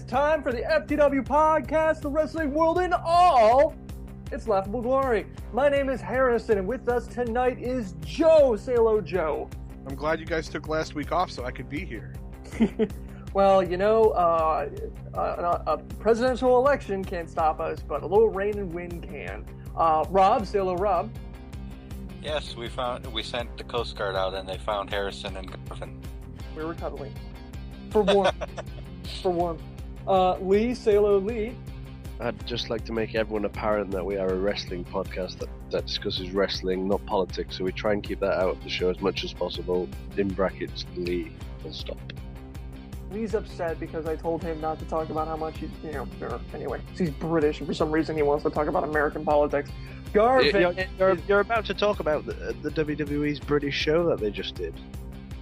time for the FTW podcast, the wrestling world in all its laughable glory. My name is Harrison, and with us tonight is Joe. Say hello, Joe. I'm glad you guys took last week off so I could be here. Well, you know, a presidential election can't stop us, but a little rain and wind can. Rob, say hello, Rob. Yes, we sent the Coast Guard out and they found Harrison and Garvin. We were cuddling. For warmth. For warmth. Lee, say hello, Lee. I'd just like to make everyone apparent that we are a wrestling podcast that discusses wrestling, not politics, so we try and keep that out of the show as much as possible. In brackets, Lee, full stop. Lee's upset because I told him not to talk about how much anyway, he's British and for some reason he wants to talk about American politics. Garvin, you're about to talk about the WWE's British show that they just did.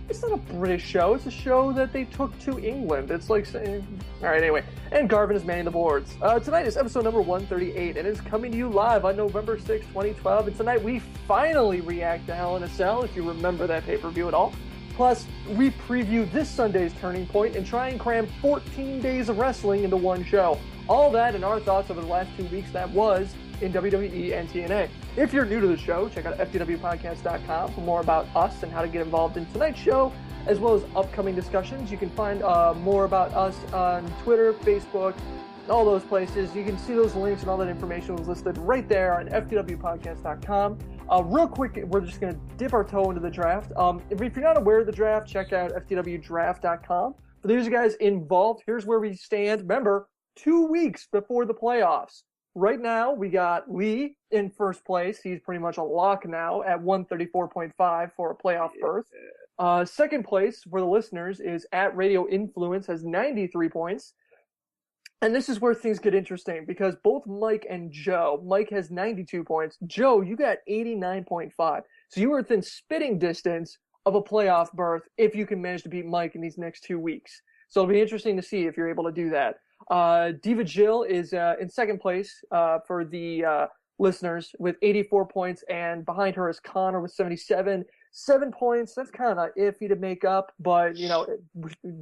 It's not a British show. It's a show that they took to England. It's like saying... Alright, anyway. And Garvin is manning the boards. Tonight is episode number 138, and it's coming to you live on November 6, 2012. And tonight we finally react to Hell in a Cell, if you remember that pay-per-view at all. Plus, we preview this Sunday's Turning Point and try and cram 14 days of wrestling into one show. All that and our thoughts over the last 2 weeks that was in WWE and TNA. If you're new to the show, check out theftwpodcast.com for more about us and how to get involved in tonight's show, as well as upcoming discussions. You can find more about us on Twitter, Facebook, all those places. You can see those links and all that information was listed right there on ftwpodcast.com. Real quick, we're just going to dip our toe into the draft. If you're not aware of the draft, check out ftwdraft.com. For those of you guys involved, here's where we stand. Remember, 2 weeks before the playoffs. Right now, we got Lee in first place. He's pretty much a lock now at 134.5 for a playoff berth. Second place for the listeners is at Radio Influence, has 93 points. And this is where things get interesting because both Mike and Joe, Mike has 92 points. Joe, you got 89.5. So you were within spitting distance of a playoff berth if you can manage to beat Mike in these next 2 weeks. So it'll be interesting to see if you're able to do that. Diva Jill is in second place for the listeners with 84 points, and behind her is Connor with 77. 7 points, that's kind of iffy to make up, but, you know,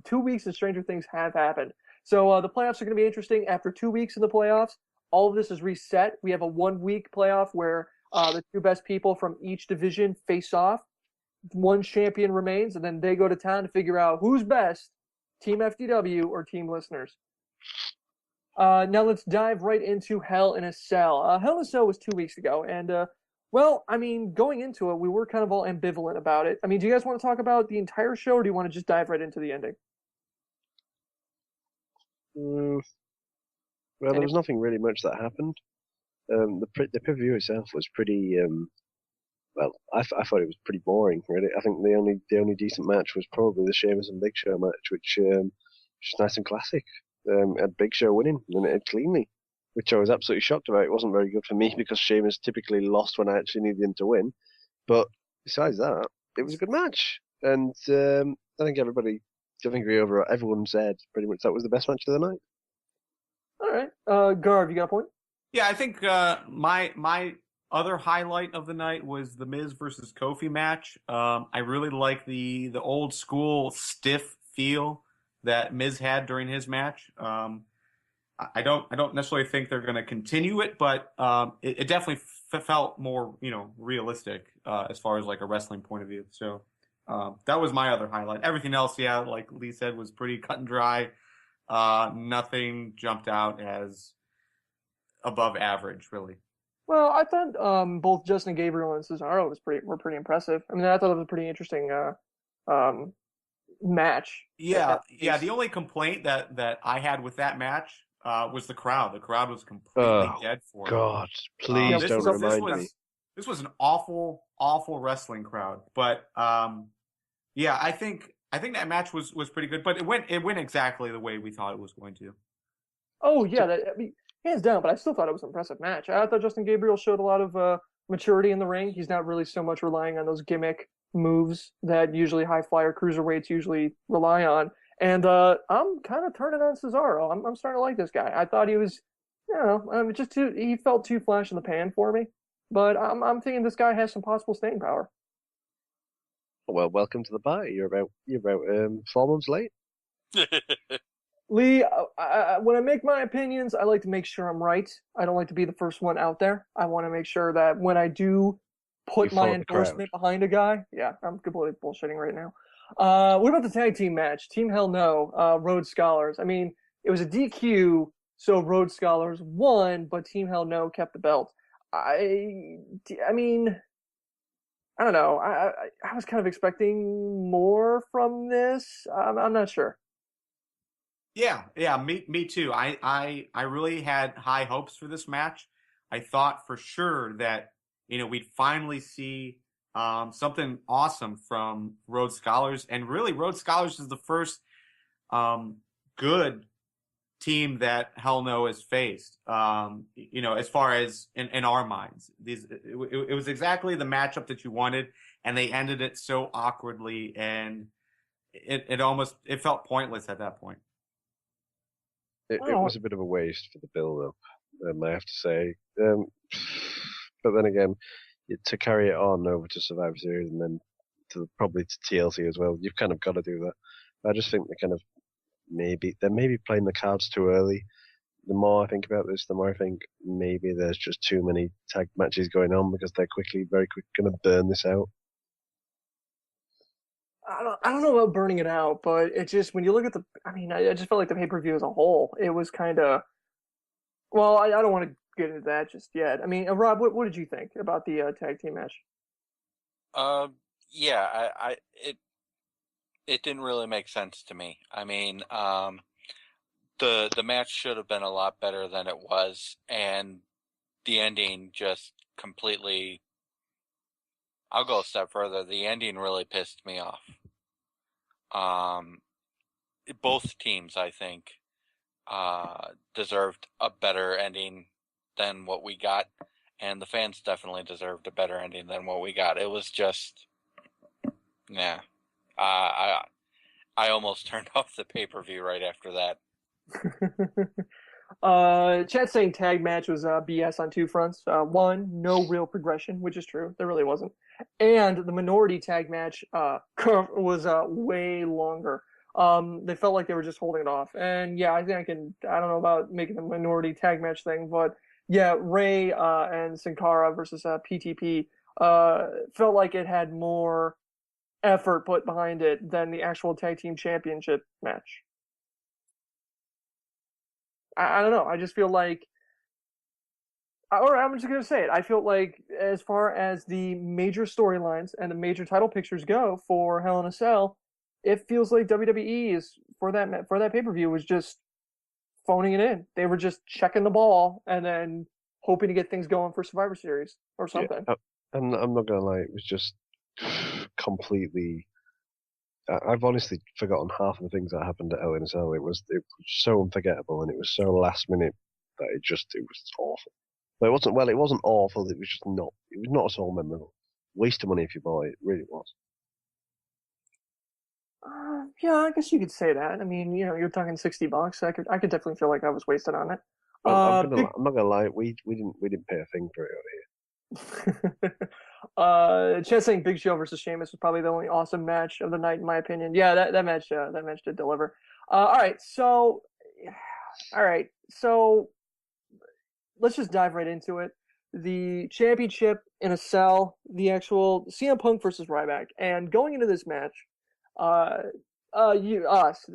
2 weeks and stranger things have happened. So the playoffs are going to be interesting. After 2 weeks in the playoffs, all of this is reset. We have a 1 week playoff where the two best people from each division face off. One champion remains, and then they go to town to figure out who's best, Team FDW or Team Listeners. Now let's dive right into Hell in a Cell. Hell in a Cell was 2 weeks ago, and well, I mean, going into it, we were kind of all ambivalent about it. I mean, do you guys want to talk about the entire show, or do you want to just dive right into the ending? Well, there was nothing really much that happened. The pay-per-view itself was pretty. Well, I thought it was pretty boring. Really, I think the only decent match was probably the Sheamus and Big Show match, which just nice and classic. Had Big Show winning and it cleanly, which I was absolutely shocked about. It wasn't very good for me because Sheamus typically lost when I actually needed him to win. But besides that, it was a good match, and I think everyone said pretty much that was the best match of the night. All right, Garv, you got a point? Yeah, I think my other highlight of the night was the Miz versus Kofi match. I really like the old school stiff feel that Miz had during his match. I don't necessarily think they're going to continue it, but it definitely felt more, realistic as far as like a wrestling point of view. So that was my other highlight. Everything else, yeah, like Lee said, was pretty cut and dry. Nothing jumped out as above average, really. Well, I thought both Justin Gabriel and Cesaro were pretty impressive. I mean, I thought it was a pretty interesting match. Yeah. The only complaint that I had with that match was the crowd. The crowd was completely dead for it. God, please don't remind me. This was an awful, awful wrestling crowd. But yeah, I think that match was pretty good. But it went exactly the way we thought it was going to. Oh yeah, hands down. But I still thought it was an impressive match. I thought Justin Gabriel showed a lot of maturity in the ring. He's not really so much relying on those gimmick moves that usually high flyer cruiserweights usually rely on. And I'm kind of turning on Cesaro. I'm starting to like this guy. I thought he was, he felt too flash in the pan for me. But I'm thinking this guy has some possible staying power. Well, welcome to the party. You're about 4 months late. Lee, when I make my opinions, I like to make sure I'm right. I don't like to be the first one out there. I want to make sure that when I do You put my follow the crowd. endorsement behind a guy, yeah, I'm completely bullshitting right now. What about the tag team match? Team Hell No, Rhodes Scholars. I mean, it was a DQ, so Rhodes Scholars won, but Team Hell No kept the belt. I mean, I don't know. I was kind of expecting more from this. I'm not sure. Yeah, me too. I really had high hopes for this match. I thought for sure that we'd finally see something awesome from Rhodes Scholars, and really Rhodes Scholars is the first good team that Hell No has faced. As far as in our minds, it was exactly the matchup that you wanted, and they ended it so awkwardly, and it felt pointless at that point. It was a bit of a waste for the build-up, I have to say. But then again, to carry it on over to Survivor Series and then probably to TLC as well, you've kind of got to do that. I just think they're maybe playing the cards too early. The more I think about this, the more I think maybe there's just too many tag matches going on because they're very quick going to burn this out. I don't know about burning it out, but it just when you look at I just felt like the pay-per-view as a whole, it was kind of well, I don't want to get into that just yet. I mean, Rob, what did you think about the tag team match? Yeah, it didn't really make sense to me. I mean, the match should have been a lot better than it was, and the ending just completely. I'll go a step further. The ending really pissed me off. Both teams, I think, deserved a better ending than what we got, and the fans definitely deserved a better ending than what we got. It was just, yeah. I almost turned off the pay-per-view right after that. Chat saying tag match was BS on two fronts. One, no real progression, which is true. There really wasn't. And the minority tag match was way longer. They felt like they were just holding it off. And yeah, I think I don't know about making the minority tag match thing, but yeah, Ray and Sin Cara versus PTP felt like it had more effort put behind it than the actual tag team championship match. I don't know. I just feel like, or I'm just gonna say it. I feel like, as far as the major storylines and the major title pictures go for Hell in a Cell, it feels like WWE is for that pay-per-view was just phoning it in. They were just checking the ball and then hoping to get things going for Survivor Series or something. Yeah, I'm not gonna lie, it was just completely. I've honestly forgotten half of the things that happened at Hell in a Cell. It was so unforgettable and it was so last minute that it was awful. But it wasn't awful. It was just not. It was not at all memorable. Waste of money if you buy it. It really was. Yeah, I guess you could say that. I mean, you're talking $60. I could definitely feel like I was wasted on it. Well, I'm not gonna lie. We didn't pay a thing for it over here. Chad saying Big Show versus Sheamus was probably the only awesome match of the night, in my opinion. Yeah, that match did deliver. All right, so let's just dive right into it. The championship in a cell, the actual CM Punk versus Ryback, and going into this match, the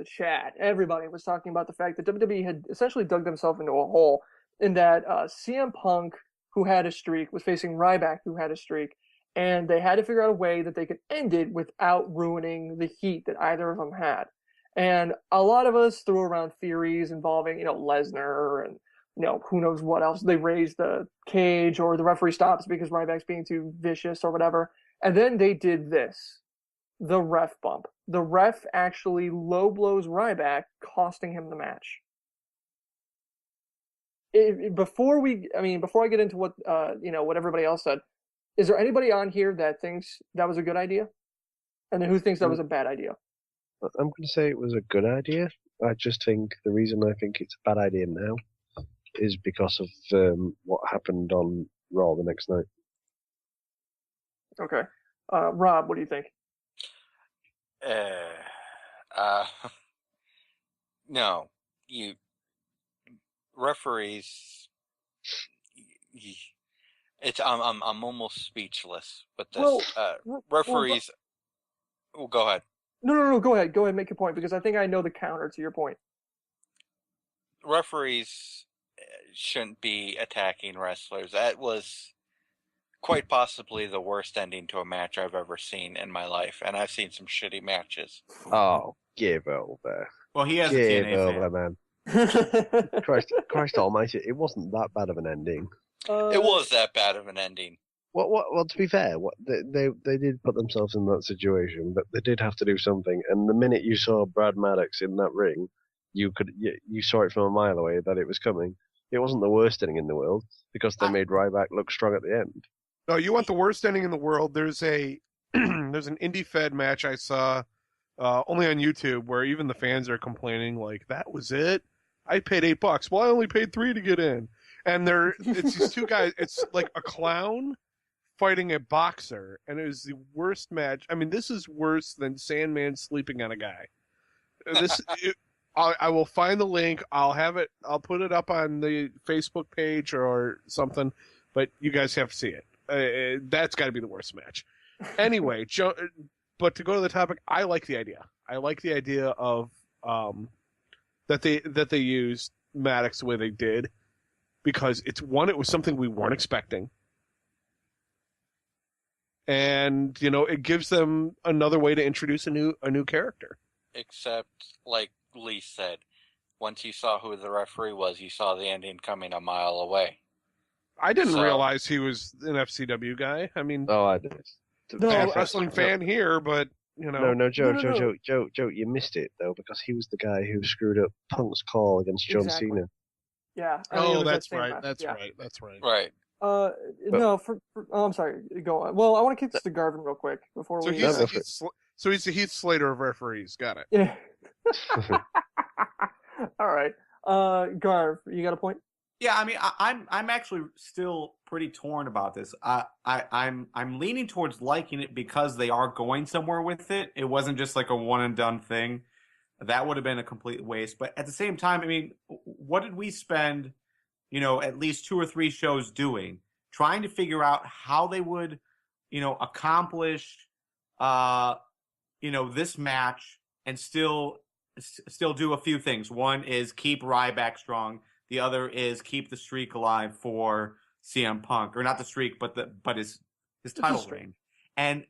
chat, everybody was talking about the fact that WWE had essentially dug themselves into a hole in that CM Punk, who had a streak, was facing Ryback, who had a streak, and they had to figure out a way that they could end it without ruining the heat that either of them had. And a lot of us threw around theories involving, Lesnar and, who knows what else. They raised the cage or the referee stops because Ryback's being too vicious or whatever. And then they did this. The ref bump. The ref actually low blows Ryback, costing him the match. Before I get into what what everybody else said, is there anybody on here that thinks that was a good idea, and then who thinks that was a bad idea? I'm going to say it was a good idea. I just think the reason I think it's a bad idea now is because of what happened on Raw the next night. Okay, Rob, what do you think? No, referees. It's I'm almost speechless with this. Well, Referees. Go ahead. No. Go ahead. Go ahead. Make your point because I think I know the counter to your point. Referees shouldn't be attacking wrestlers. That was quite possibly the worst ending to a match I've ever seen in my life, and I've seen some shitty matches. Oh, give over. Well, he has a Give TNA over, fan. man. Christ almighty, it wasn't that bad of an ending. It was that bad of an ending. Well, to be fair, they did put themselves in that situation, but they did have to do something. And the minute you saw Brad Maddox in that ring, you saw it from a mile away that it was coming. It wasn't the worst ending in the world because they made Ryback look strong at the end. No, you want the worst ending in the world? There's an indie Fed match I saw only on YouTube where even the fans are complaining like, that was it? I paid $8. Well, I only paid $3 to get in. And it's these two guys. It's like a clown fighting a boxer, and it was the worst match. I mean, this is worse than Sandman sleeping on a guy. I will find the link. I'll have it. I'll put it up on the Facebook page or something. But you guys have to see it. That's got to be the worst match. Anyway, but to go to the topic, I like the idea. I like the idea of that they used Maddox the way they did, because it was something we weren't expecting, and it gives them another way to introduce a new character. Except, like Lee said, once you saw who the referee was, you saw the ending coming a mile away. I didn't realize he was an FCW guy. I mean, I did. Bad wrestling fan here, but No, Joe, you missed it though, because he was the guy who screwed up Punk's call against John Cena. Yeah. That's right. That's right. Right. No. I'm sorry. Go on. Well, I want to kick this to Garvin real quick before we. He's the Heath Slater of referees. Got it. Yeah. All right. Garv, you got a point? Yeah, I mean, I'm actually still pretty torn about this. I'm leaning towards liking it because they are going somewhere with it. It wasn't just like a one and done thing. That would have been a complete waste. But at the same time, I mean, what did we spend, at least 2 or 3 shows doing, trying to figure out how they would, accomplish, this match and still do a few things. One is keep Ryback strong. The other is keep the streak alive for CM Punk, or not the streak, but his title reign. And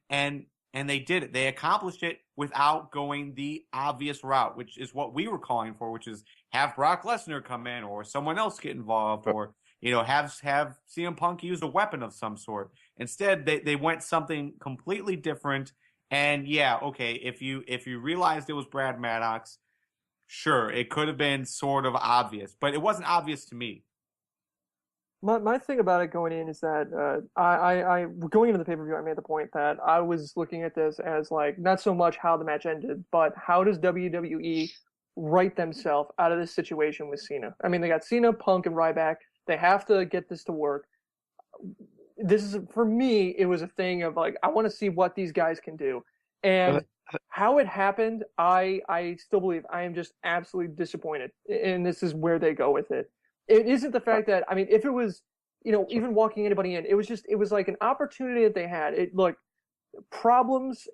they did it. They accomplished it without going the obvious route, which is what we were calling for, which is have Brock Lesnar come in or someone else get involved, or have CM Punk use a weapon of some sort. Instead, they went something completely different. And yeah, okay, if you realized it was Brad Maddox, sure, it could have been sort of obvious, but it wasn't obvious to me. My thing about it going in is that I going into the pay-per-view, I made the point that I was looking at this as like not so much how the match ended, but how does WWE write themselves out of this situation with Cena? I mean, they got Cena, Punk, and Ryback. They have to get this to work. This is, for me, it was a thing of like, I want to see what these guys can do. And how it happened, I still believe I am just absolutely disappointed. And this is where they go with it. It isn't the fact that, I mean, if it was, even walking anybody in, it was like an opportunity that they had. Problems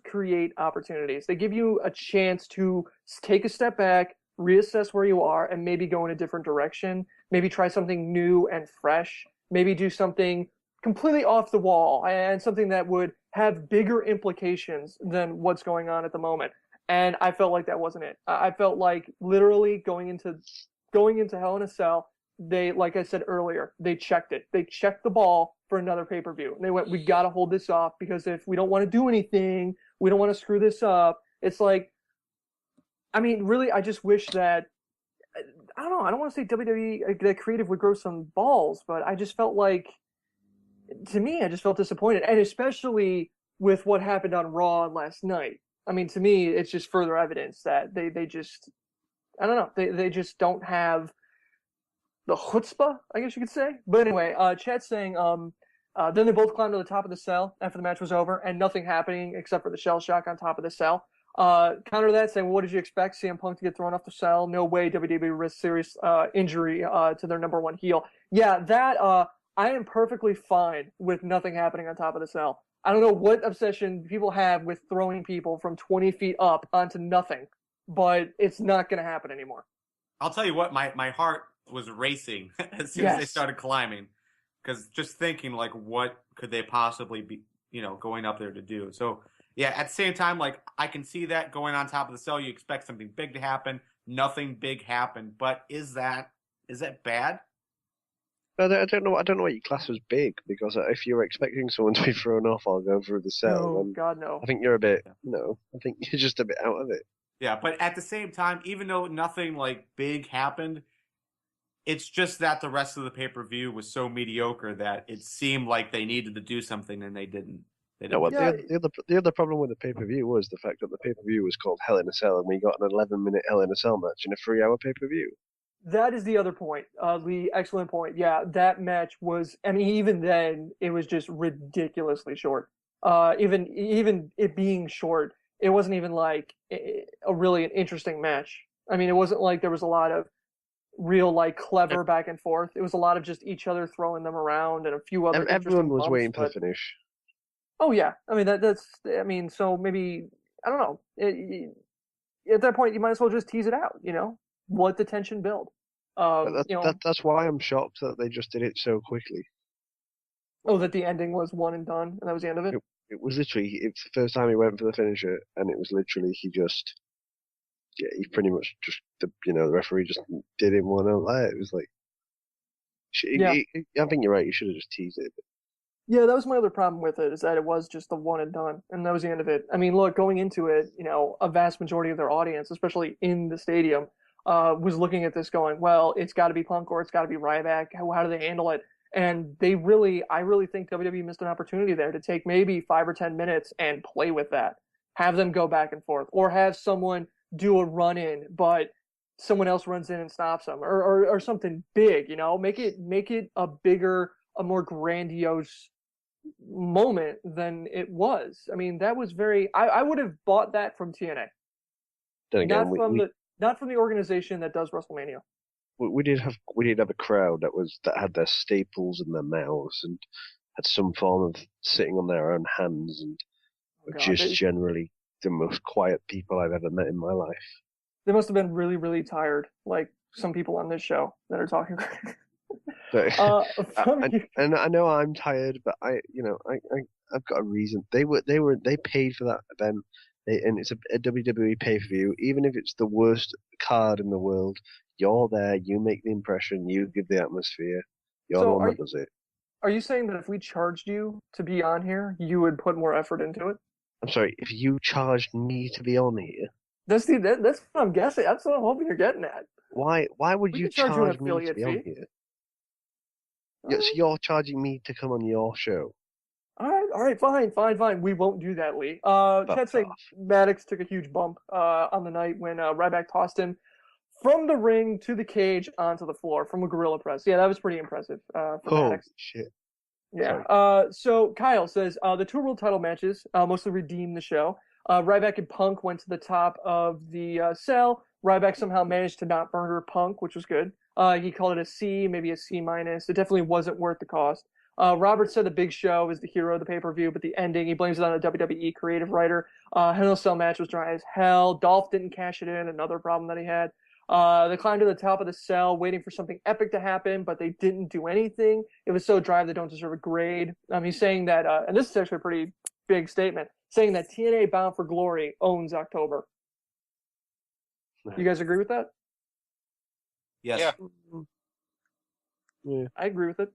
create opportunities. They give you a chance to take a step back, reassess where you are, and maybe go in a different direction. Maybe try something new and fresh. Maybe do something completely off the wall and something that would have bigger implications than what's going on at the moment. And I felt like that wasn't it. I felt like literally going into Hell in a Cell, they, like I said earlier, they checked it. They checked the ball for another pay-per-view. And they went, we got to hold this off because if we don't want to do anything, we don't want to screw this up. It's like, I mean, really, I just wish that, I don't know, I don't want to say WWE, that creative would grow some balls, but I just felt like, to me, I just felt disappointed. And especially with what happened on Raw last night. I mean, to me, it's just further evidence that they just, I don't know, they just don't have the chutzpah, I guess you could say. But anyway, Chat's saying, then they both climbed to the top of the cell after the match was over, and nothing happening except for the shell shock on top of the cell. Counter that, saying, well, what did you expect? CM Punk to get thrown off the cell? No way WWE risked serious injury to their number one heel. Yeah, that I am perfectly fine with nothing happening on top of the cell. I don't know what obsession people have with throwing people from 20 feet up onto nothing, but it's not going to happen anymore. I'll tell you what, my heart was racing as soon as they started climbing, because just thinking, like, what could they possibly be, going up there to do? So, yeah, at the same time, like, I can see that going on top of the cell. You expect something big to happen. Nothing big happened. But is that bad? I don't know what your class was big, because if you're expecting someone to be thrown off or go through the cell, No, then God, no. I think you're a bit, I think you're just a bit out of it. Yeah, but at the same time, even though nothing like big happened, it's just that the rest of the pay-per-view was so mediocre that it seemed like they needed to do something and they didn't. No, well, the other problem with the pay-per-view was the fact that the pay-per-view was called Hell in a Cell, and we got an 11-minute Hell in a Cell match in a 3-hour pay-per-view. That is the other point, Lee. Excellent point. Yeah, that match was. I mean, even then, it was just ridiculously short. Even it being short, it wasn't even like a really an interesting match. I mean, it wasn't like there was a lot of real like clever back and forth. It was a lot of just each other throwing them around and a few other. Everyone was bumps, waiting for the finish. Oh yeah, I mean that's. I mean, so maybe I don't know. At that point, you might as well just tease it out. Let the tension build. That's why I'm shocked that they just did it so quickly. Oh, that the ending was one and done, and that was the end of it? It was literally, it's the first time he went for the finisher, and it was literally, he pretty much just, the referee just did him one out there. It was like, I think you're right, you should have just teased it. Yeah, that was my other problem with it, is that it was just the one and done, and that was the end of it. I mean, look, going into it, a vast majority of their audience, especially in the stadium, was looking at this going, well, it's got to be Punk or it's got to be Ryback. How do they handle it? And I really think WWE missed an opportunity there to take maybe 5 or 10 minutes and play with that. Have them go back and forth, or have someone do a run in, but someone else runs in and stops them, or something big. Make it a bigger, a more grandiose moment than it was. I mean, that was very. I would have bought that from TNA. Then again, Not from the organization that does WrestleMania. We did have a crowd that had their staples in their mouths and had some form of sitting on their own hands and were generally the most quiet people I've ever met in my life. They must have been really, really tired, like some people on this show that are talking. And I know I'm tired, but I've got a reason. They paid for that event. And it's a WWE pay-per-view. Even if it's the worst card in the world, you're there, you make the impression, you give the atmosphere. You're the one that does it. Are you saying that if we charged you to be on here, you would put more effort into it? I'm sorry, if you charged me to be on here? That's what I'm guessing. That's what I'm hoping you're getting at. Why would you charge me to be on here? So you're charging me to come on your show. All right, fine. We won't do that, Lee. Can't say Maddox took a huge bump on the night when Ryback tossed him from the ring to the cage onto the floor from a gorilla press. Yeah, that was pretty impressive for Maddox. Shit. Yeah. So Kyle says the 2 world title matches mostly redeemed the show. Ryback and Punk went to the top of the cell. Ryback somehow managed to not murder Punk, which was good. He called it a C, maybe a C-. It definitely wasn't worth the cost. Robert said the Big Show is the hero of the pay-per-view, but the ending, he blames it on a WWE creative writer. Hell in a Cell match was dry as hell. Dolph didn't cash it in, another problem that he had. They climbed to the top of the cell, waiting for something epic to happen, but they didn't do anything. It was so dry they don't deserve a grade. He's saying that, and this is actually a pretty big statement, saying that TNA Bound for Glory owns October. You guys agree with that? Yes. Yeah. I agree with it.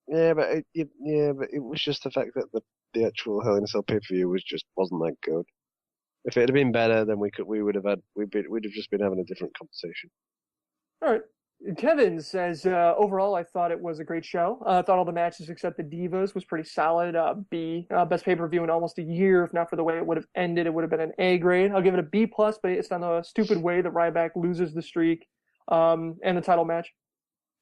Yeah, but it was just the fact that the actual Hell in a Cell pay-per-view wasn't that good. If it had been better, then we'd have just been having a different conversation. All right. Kevin says, overall, I thought it was a great show. I thought all the matches except the Divas was pretty solid. B, best pay-per-view in almost a year. If not for the way it would have ended, it would have been an A grade. I'll give it a B+, but it's on the stupid way that Ryback loses the streak and the title match.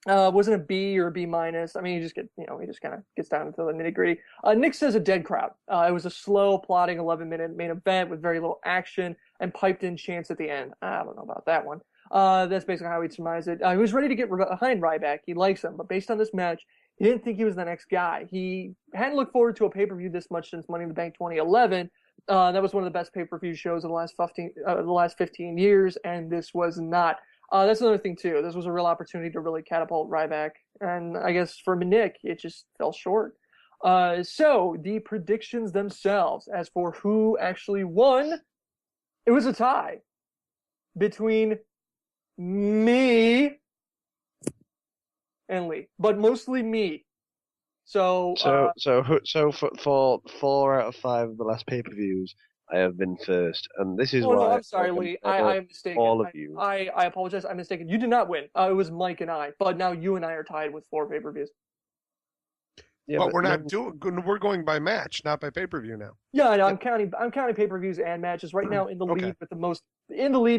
Wasn't a B or a B minus. I mean, he just kind of gets down into the nitty gritty. Nick says a dead crowd. It was a slow, plodding 11-minute main event with very little action and piped in chants at the end. I don't know about that one. That's basically how he'd surmise it. He was ready to get behind Ryback. He likes him, but based on this match, he didn't think he was the next guy. He hadn't looked forward to a pay-per-view this much since Money in the Bank 2011. That was one of the best pay-per-view shows of the last 15 years, and this was not. That's another thing too. This was a real opportunity to really catapult Ryback, and I guess for Nick, it just fell short. So the predictions themselves, as for who actually won, it was a tie between me and Lee, but mostly me. So for 4 out of 5 of the last pay-per-views, I have been first, and this is why. No, I'm sorry, Lee. I'm mistaken. All of you. I apologize. I'm mistaken. You did not win. It was Mike and I, but now you and I are tied with 4 pay-per-views. Yeah, but we're not doing. We're going by match, not by pay-per-view now. Yeah, no, I'm counting pay-per-views and matches right now. In the lead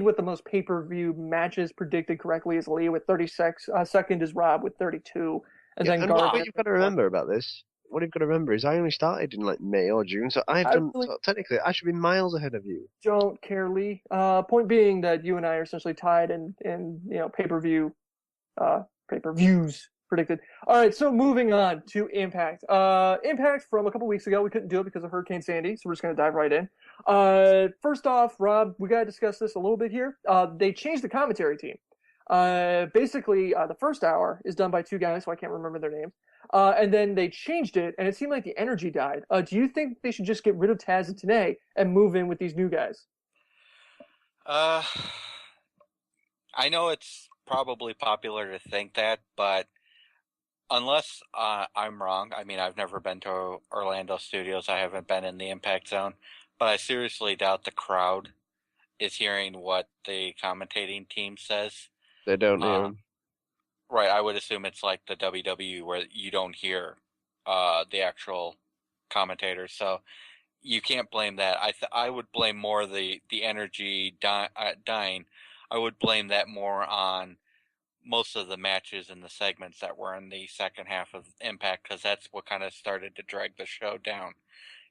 with the most pay-per-view matches predicted correctly is Lee with 36. Second is Rob with 32, and then Garvin. What you've got to remember about this. What you've got to remember is I only started in like May or June, so so technically I should be miles ahead of you. Don't care, Lee. Point being that you and I are essentially tied in pay-per-views predicted. All right, so moving on to Impact. Impact from a couple weeks ago, we couldn't do it because of Hurricane Sandy, so we're just going to dive right in. First off, Rob, we got to discuss this a little bit here. They changed the commentary team. Basically, the first hour is done by 2 guys, so I can't remember their names. And then they changed it, and it seemed like the energy died. Do you think they should just get rid of Taz and Tenay and move in with these new guys? I know it's probably popular to think that, but unless I'm wrong, I mean, I've never been to Orlando Studios. I haven't been in the Impact Zone, but I seriously doubt the crowd is hearing what the commentating team says. They don't hear them. Right, I would assume it's like the WWE where you don't hear the actual commentators, so you can't blame that. I would blame more the energy dying. I would blame that more on most of the matches and the segments that were in the second half of Impact, because that's what kind of started to drag the show down.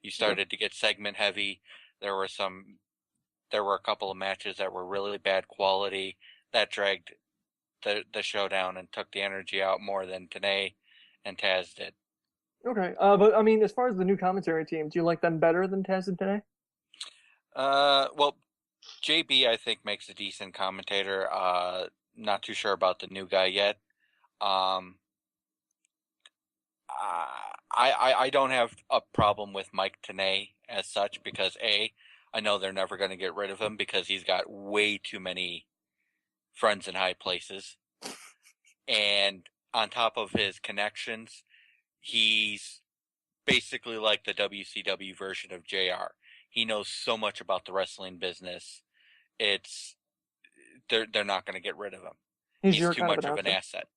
You started to get segment heavy. There were a couple of matches that were really bad quality that dragged the show down and took the energy out more than Tenay and Taz did. Okay, but I mean, as far as the new commentary team, do you like them better than Taz and Tenay? Well, JB I think makes a decent commentator. Not too sure about the new guy yet. I don't have a problem with Mike Tenay as such because I know they're never going to get rid of him because he's got way too many friends in high places. And on top of his connections, he's basically like the WCW version of JR. He knows so much about the wrestling business. They're not going to get rid of him. He's too much of an asset.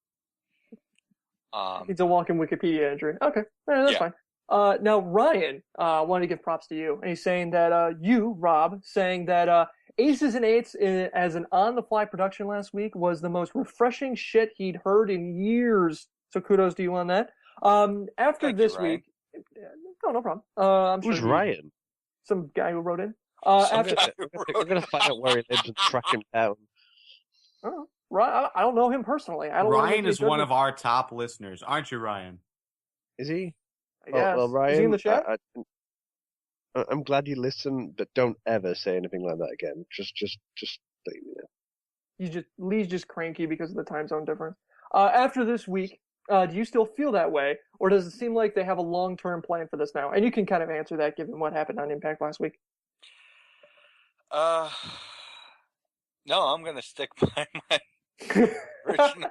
He's a walking Wikipedia entry. Okay, that's fine. Now Ryan wanted to give props to you, and he's saying that you, Rob, saying that Aces and Eights as an on-the-fly production last week was the most refreshing shit he'd heard in years. So kudos to you on that. After this week, no problem. I'm Who's sure Ryan? Some guy who wrote in. We're gonna find out where he lives and track him down. Oh, I don't know him personally. Ryan is one of our top listeners, aren't you, Ryan? Is he? Yes. Well, Ryan, is he in the chat? I'm glad you listen, but don't ever say anything like that again. Just let me know. Lee's just cranky because of the time zone difference. After this week, do you still feel that way, or does it seem like they have a long-term plan for this now? And you can kind of answer that given what happened on Impact last week. No, I'm going to stick by my version.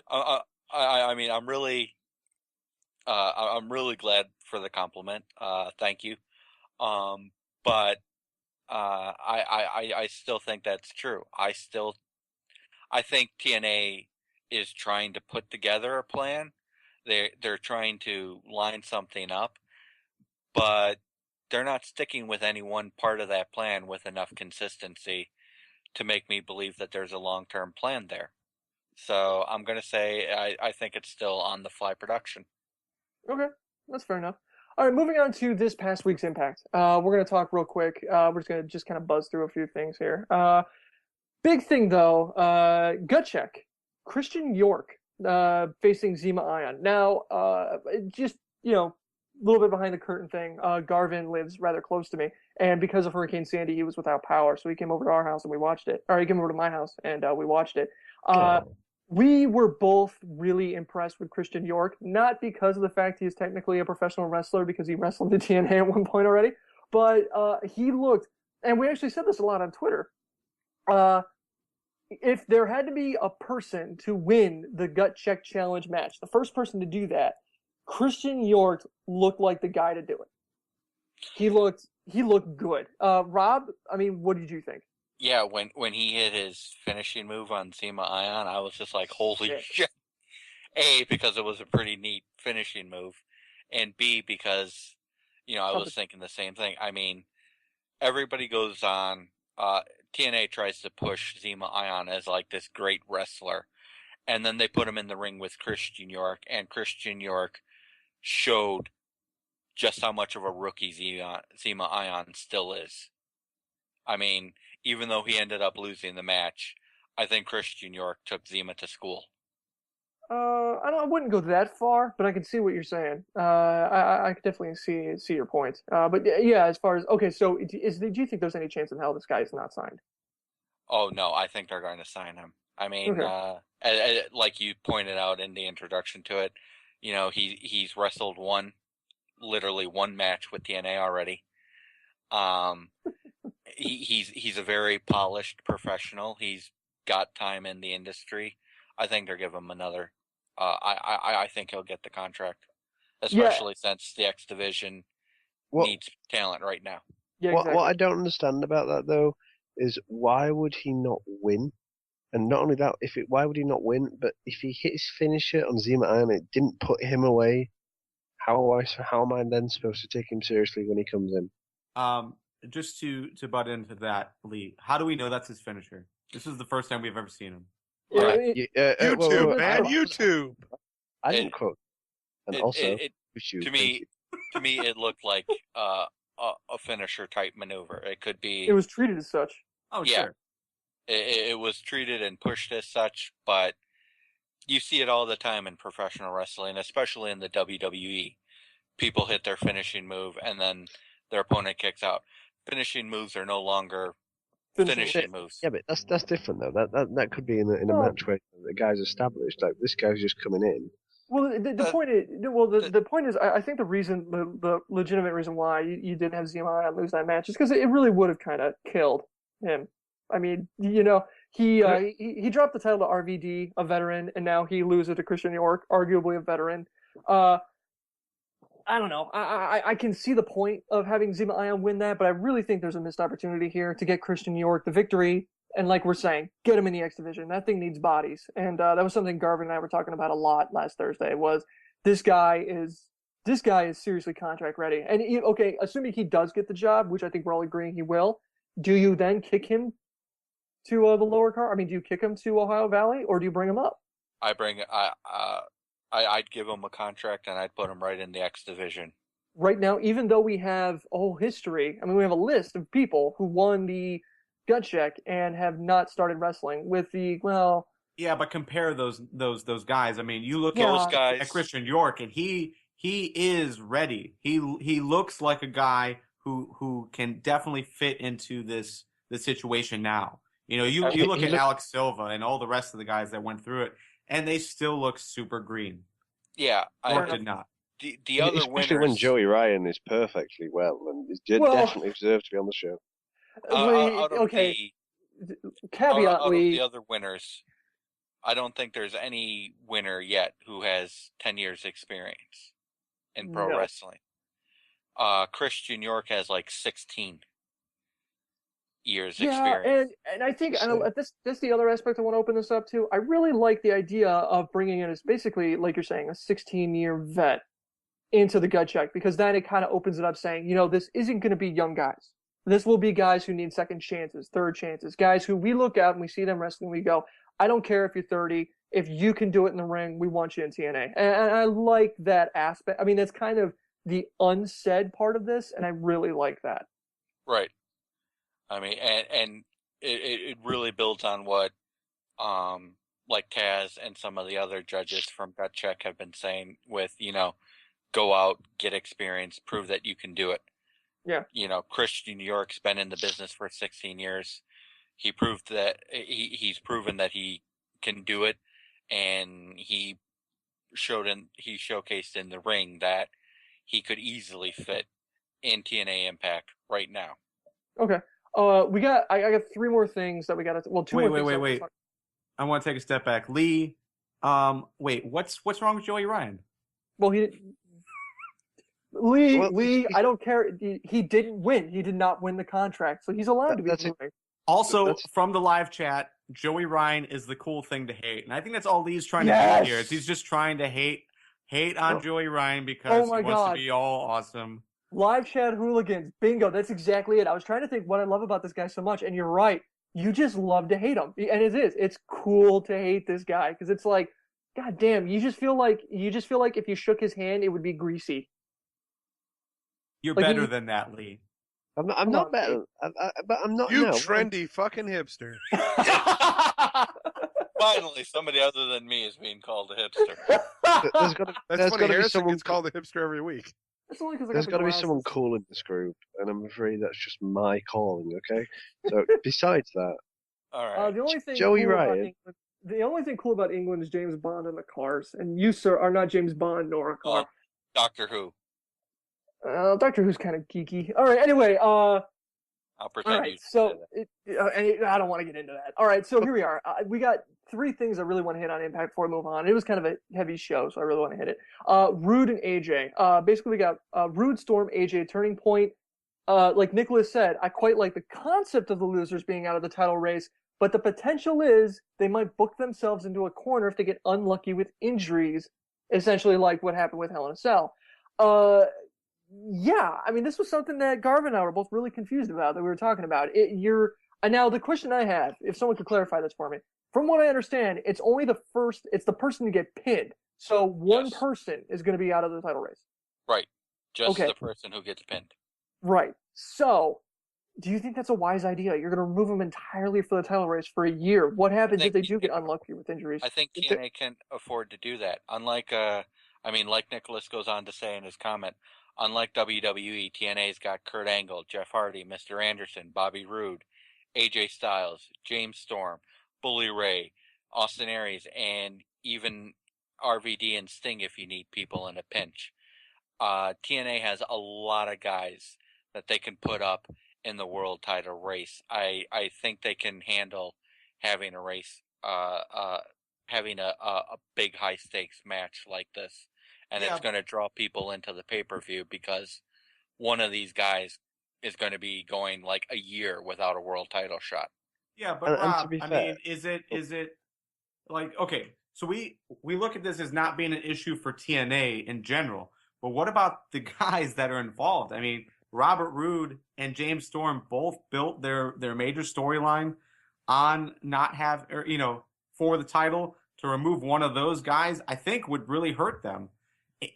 I mean, I'm really glad for the compliment. Thank you. But I still think that's true. I think TNA is trying to put together a plan. They're trying to line something up, but they're not sticking with any one part of that plan with enough consistency to make me believe that there's a long-term plan there. So I'm going to say I think it's still on the fly production. Okay, that's fair enough. All right, moving on to this past week's Impact. We're going to talk real quick. We're just kind of buzz through a few things here. Big thing, though, gut check. Christian York facing Zema Ion. Now, just, a little bit behind the curtain thing. Garvin lives rather close to me, and because of Hurricane Sandy, he was without power, so he came over to our house and we watched it. Or he came over to my house and we watched it. We were both really impressed with Christian York, not because of the fact he is technically a professional wrestler, because he wrestled in TNA at one point already, but he looked, and we actually said this a lot on Twitter, if there had to be a person to win the gut check challenge match, the first person to do that, Christian York looked like the guy to do it. He looked good. Rob, I mean, what did you think? Yeah, when he hit his finishing move on Zema Ion, I was just like, holy shit. A, because it was a pretty neat finishing move, and B, because, I was thinking the same thing. I mean, everybody goes on, TNA tries to push Zema Ion as like this great wrestler, and then they put him in the ring with Christian York, and Christian York showed just how much of a rookie Zema Ion still is. I mean, even though he ended up losing the match, I think Christian York took Zema to school. I wouldn't go that far, but I can see what you're saying. I could definitely see your point. But yeah, as far as so do you think there's any chance in hell this guy is not signed? Oh no, I think they're going to sign him. I mean, like you pointed out in the introduction to it, he's wrestled literally one match with TNA already. He's a very polished professional. He's got time in the industry. I think they'll give him another. I think he'll get the contract, especially since the X Division needs talent right now. Yeah, exactly. What I don't understand about that though is why would he not win? And not only that, why would he not win? But if he hit his finisher on Zema Ion, it didn't put him away. How am I then supposed to take him seriously when he comes in? Just to butt into that, Lee, how do we know that's his finisher? This is the first time we've ever seen him. YouTube, man, YouTube. I didn't quote. And to me, it looked like a finisher type maneuver. It could be. It was treated as such. Oh, yeah. Sure. It was treated and pushed as such, but you see it all the time in professional wrestling, especially in the WWE. People hit their finishing move and then their opponent kicks out. Finishing moves are no longer finishing moves. Yeah, but that's different though. That could be in a match where the guy's established. Like this guy's just coming in. Well, the point is, I think the legitimate reason why you didn't have Zema lose that match is because it really would have kind of killed him. I mean, he dropped the title to RVD, a veteran, and now he loses to Christian York, arguably a veteran. I don't know. I can see the point of having Zema Ion win that, but I really think there's a missed opportunity here to get Christian York the victory. And like we're saying, get him in the X Division. That thing needs bodies. And that was something Garvin and I were talking about a lot last Thursday, was this guy is seriously contract ready. And assuming he does get the job, which I think we're all agreeing he will, do you then kick him to the lower card? I mean, do you kick him to Ohio Valley, or do you bring him up? I'd give him a contract and I'd put him right in the X Division. Right now, even though we have a whole history, I mean, we have a list of people who won the gut check and have not started wrestling with Yeah, but compare those guys. I mean, you look at Christian York, and he is ready. He looks like a guy who can definitely fit into this situation now. You look at Alex Silva and all the rest of the guys that went through it, and they still look super green. Yeah, York did not. The other winners, especially when Joey Ryan is perfectly well and definitely deserves to be on the show. Out of the other winners, I don't think there's any winner yet who has 10 years experience in pro wrestling. Christian York has like 16 years experience. And I think that's the other aspect I want to open this up to. I really like the idea of bringing in, as basically, like you're saying, a 16-year vet into the gut check, because then it kind of opens it up saying, this isn't going to be young guys. This will be guys who need second chances, third chances, guys who we look at and we see them wrestling, we go, I don't care if you're 30, if you can do it in the ring, we want you in TNA. And I like that aspect. I mean, that's kind of the unsaid part of this, and I really like that. Right. I mean, and it really builds on what like Taz and some of the other judges from Gut Check have been saying with, go out, get experience, prove that you can do it. Yeah. Christian New York's been in the business for 16 years. He proved that he's proven that he can do it, and he showcased in the ring that he could easily fit in TNA Impact right now. Okay. I got 3 more things that we got to. Well, 2 more things. Wait. I want to take a step back, Lee. What's wrong with Joey Ryan? Well, Lee, I don't care. He didn't win. He did not win the contract, so he's allowed to be moving. Also, from the live chat, Joey Ryan is the cool thing to hate, and I think that's all Lee's trying to do here. He's just trying to hate on Joey Ryan because he wants to be all awesome. Live chat hooligans, bingo. That's exactly it. I was trying to think what I love about this guy so much, and you're right. You just love to hate him, and it's cool to hate this guy because it's like, god damn, you just feel like if you shook his hand, it would be greasy. You're better than that, Lee. I'm not better, but I'm not. You trendy fucking hipster. Finally, somebody other than me is being called a hipster. That's funny. Harrison gets called a hipster every week. There's got to be someone cool in this group, and I'm afraid that's just my calling. Okay. So besides that, all right. The only thing Joey cool Ryan. The only thing cool about England is James Bond and the cars, and you, sir, are not James Bond nor a car. Doctor Who. Doctor Who's kind of geeky. All right. Anyway. I'll pretend. All right, so I don't want to get into that. All right, so here we are. We got 3 things I really want to hit on Impact before we move on. It was kind of a heavy show, so I really want to hit it. Rude and AJ. Basically, we got Rude, Storm, AJ, Turning Point. Like Nicholas said, I quite like the concept of the losers being out of the title race, but the potential is they might book themselves into a corner if they get unlucky with injuries, essentially like what happened with Hell in a Cell. Yeah, I mean, this was something that Garvin and I were both really confused about, that we were talking about. Now the question I have, if someone could clarify this for me, from what I understand, it's the person to get pinned. So one person is going to be out of the title race. Right. Just the person who gets pinned. Right. So, do you think that's a wise idea? You're going to remove them entirely for the title race for a year. What happens if they do get unlucky with injuries? I think TNA can afford to do that. Unlike, like Nicholas goes on to say in his comment, unlike WWE, TNA's got Kurt Angle, Jeff Hardy, Mr. Anderson, Bobby Roode, AJ Styles, James Storm, Bully Ray, Austin Aries, and even RVD and Sting if you need people in a pinch. TNA has a lot of guys that they can put up in the world title race. I think they can handle having a race, having a big high stakes match like this. And it's going to draw people into the pay-per-view because one of these guys is going to be going like a year without a world title shot. Yeah, but Rob, I mean, is it like, okay, so we look at this as not being an issue for TNA in general, but what about the guys that are involved? I mean, Robert Roode and James Storm both built their major storyline on for the title. To remove one of those guys, I think would really hurt them.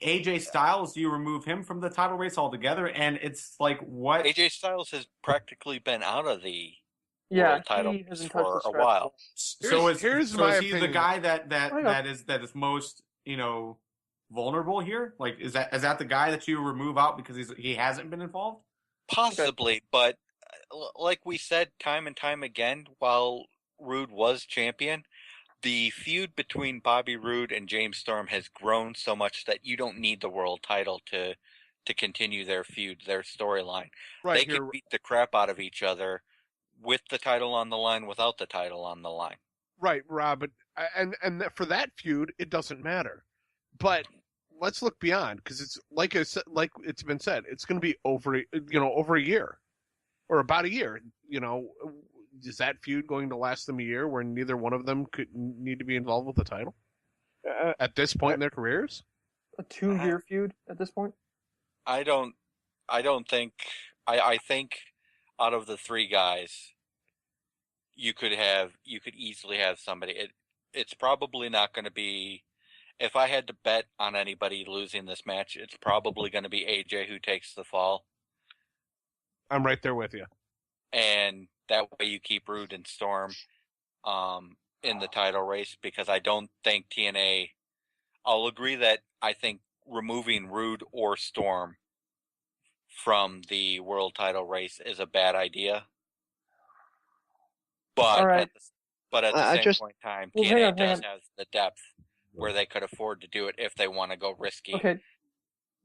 AJ Styles, you remove him from the title race altogether, and it's like what? AJ Styles has practically been out of the world title for a while. So is he the guy that is most vulnerable here? Like is that the guy that you remove out because he hasn't been involved? Possibly, but like we said time and time again, while Roode was champion, the feud between Bobby Roode and James Storm has grown so much that you don't need the world title to continue their feud, their storyline. Right, they can beat the crap out of each other with the title on the line, without the title on the line. Right, Rob, and for that feud, it doesn't matter. But let's look beyond, because it's like it's been said, it's going to be over a year, or about a year. Is that feud going to last them a year where neither one of them could need to be involved with the title at this point in their careers? A 2-year feud at this point? I think out of the 3 guys, you could easily have somebody. it's probably not going to be. If I had to bet on anybody losing this match, it's probably going to be AJ who takes the fall. I'm right there with you. And that way you keep Rude and Storm in the title race, because I don't think TNA. I'll agree that I think removing Rude or Storm from the world title race is a bad idea. But All right. at the same point in time, Well, TNA does have the depth where they could afford to do it if they want to go risky. Okay.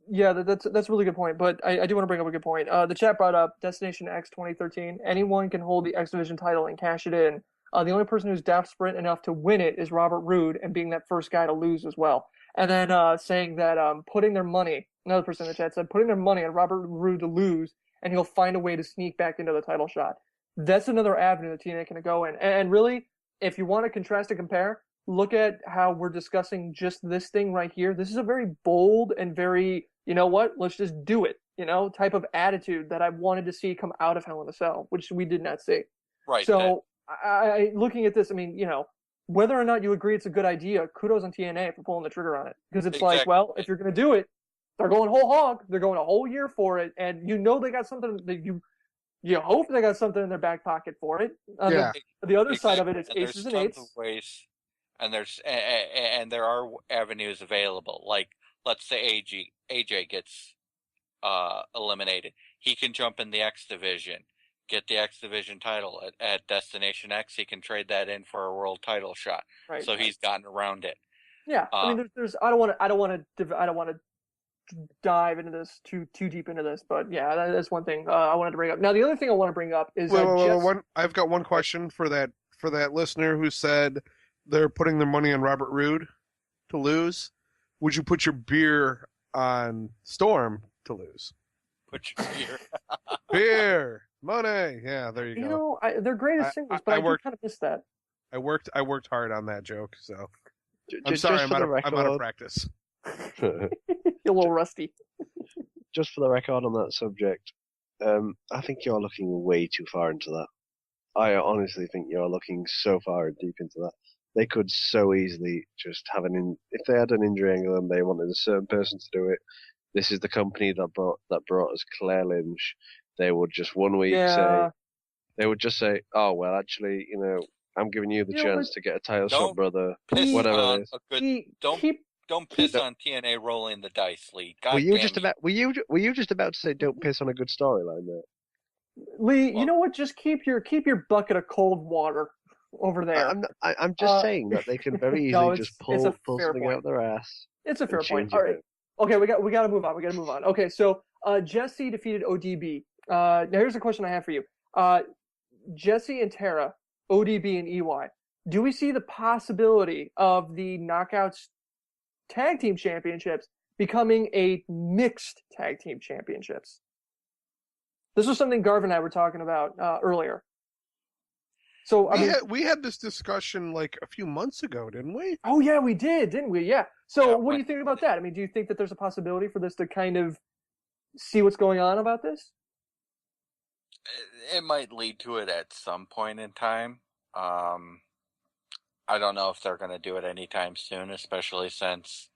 Yeah, that's a really good point. But I do want to bring up a good point. The chat brought up Destination X 2013. Anyone can hold the X Division title and cash it in. The only person who's desperate enough to win it is Robert Roode, and being that first guy to lose as well. And then saying that putting their money, another person in the chat said, putting their money on Robert Roode to lose, and he'll find a way to sneak back into the title shot. That's another avenue that TNA can go in. And really, if you want to contrast and compare, look at how we're discussing just this thing right here. This is a very bold and very, you know what, let's just do it, type of attitude that I wanted to see come out of Hell in a Cell, which we did not see. Right. So, I looking at this, I mean, whether or not you agree it's a good idea, kudos on TNA for pulling the trigger on it. Because it's like, well, if you're going to do it, they're going whole hog. They're going a whole year for it. And they got something that you hope they got something in their back pocket for it. The other side of it is aces and eights. And there are avenues available. Like, let's say AJ gets eliminated. He can jump in the X Division, get the X Division title at Destination X. He can trade that in for a world title shot. Right. So he's gotten around it. Yeah, I mean, there's I don't want to dive into this too deep into this, but yeah, that's one thing I wanted to bring up. Now, the other thing I want to bring up is I've got one question for that listener who said they're putting their money on Robert Roode to lose. Would you put your beer on Storm to lose? Put your beer money. Yeah, there you go. They're great as singles, but I do kind of miss that. I worked hard on that joke, so I'm sorry. I'm out of practice. You're a little rusty. Just for the record on that subject, I think you're looking way too far into that. I honestly think you're looking so far deep into that. They could so easily just have if they had an injury angle and they wanted a certain person to do it. This is the company that brought us Claire Lynch. They would just one week say, oh well, actually, I'm giving you the chance to get a title shot, brother. Whatever it is. Don't piss on TNA rolling the dice, Lee. Were you just about to say don't piss on a good storyline there? Lee, you know what? Just keep your bucket of cold water over there. I'm just saying that they can very easily just pull something out their ass. It's a fair point. All right. Okay, we got to move on. Okay, so Jesse defeated ODB. Now here's a question I have for you. Jesse and Tara, ODB and EY. Do we see the possibility of the Knockouts Tag Team Championships becoming a mixed Tag Team Championships? This was something Garvin and I were talking about earlier. So we had this discussion like a few months ago, didn't we? Oh yeah, we did, didn't we? Yeah. So what do you think about that? I mean, do you think that there's a possibility for this to kind of see what's going on about this? It might lead to it at some point in time. I don't know if they're going to do it anytime soon, especially since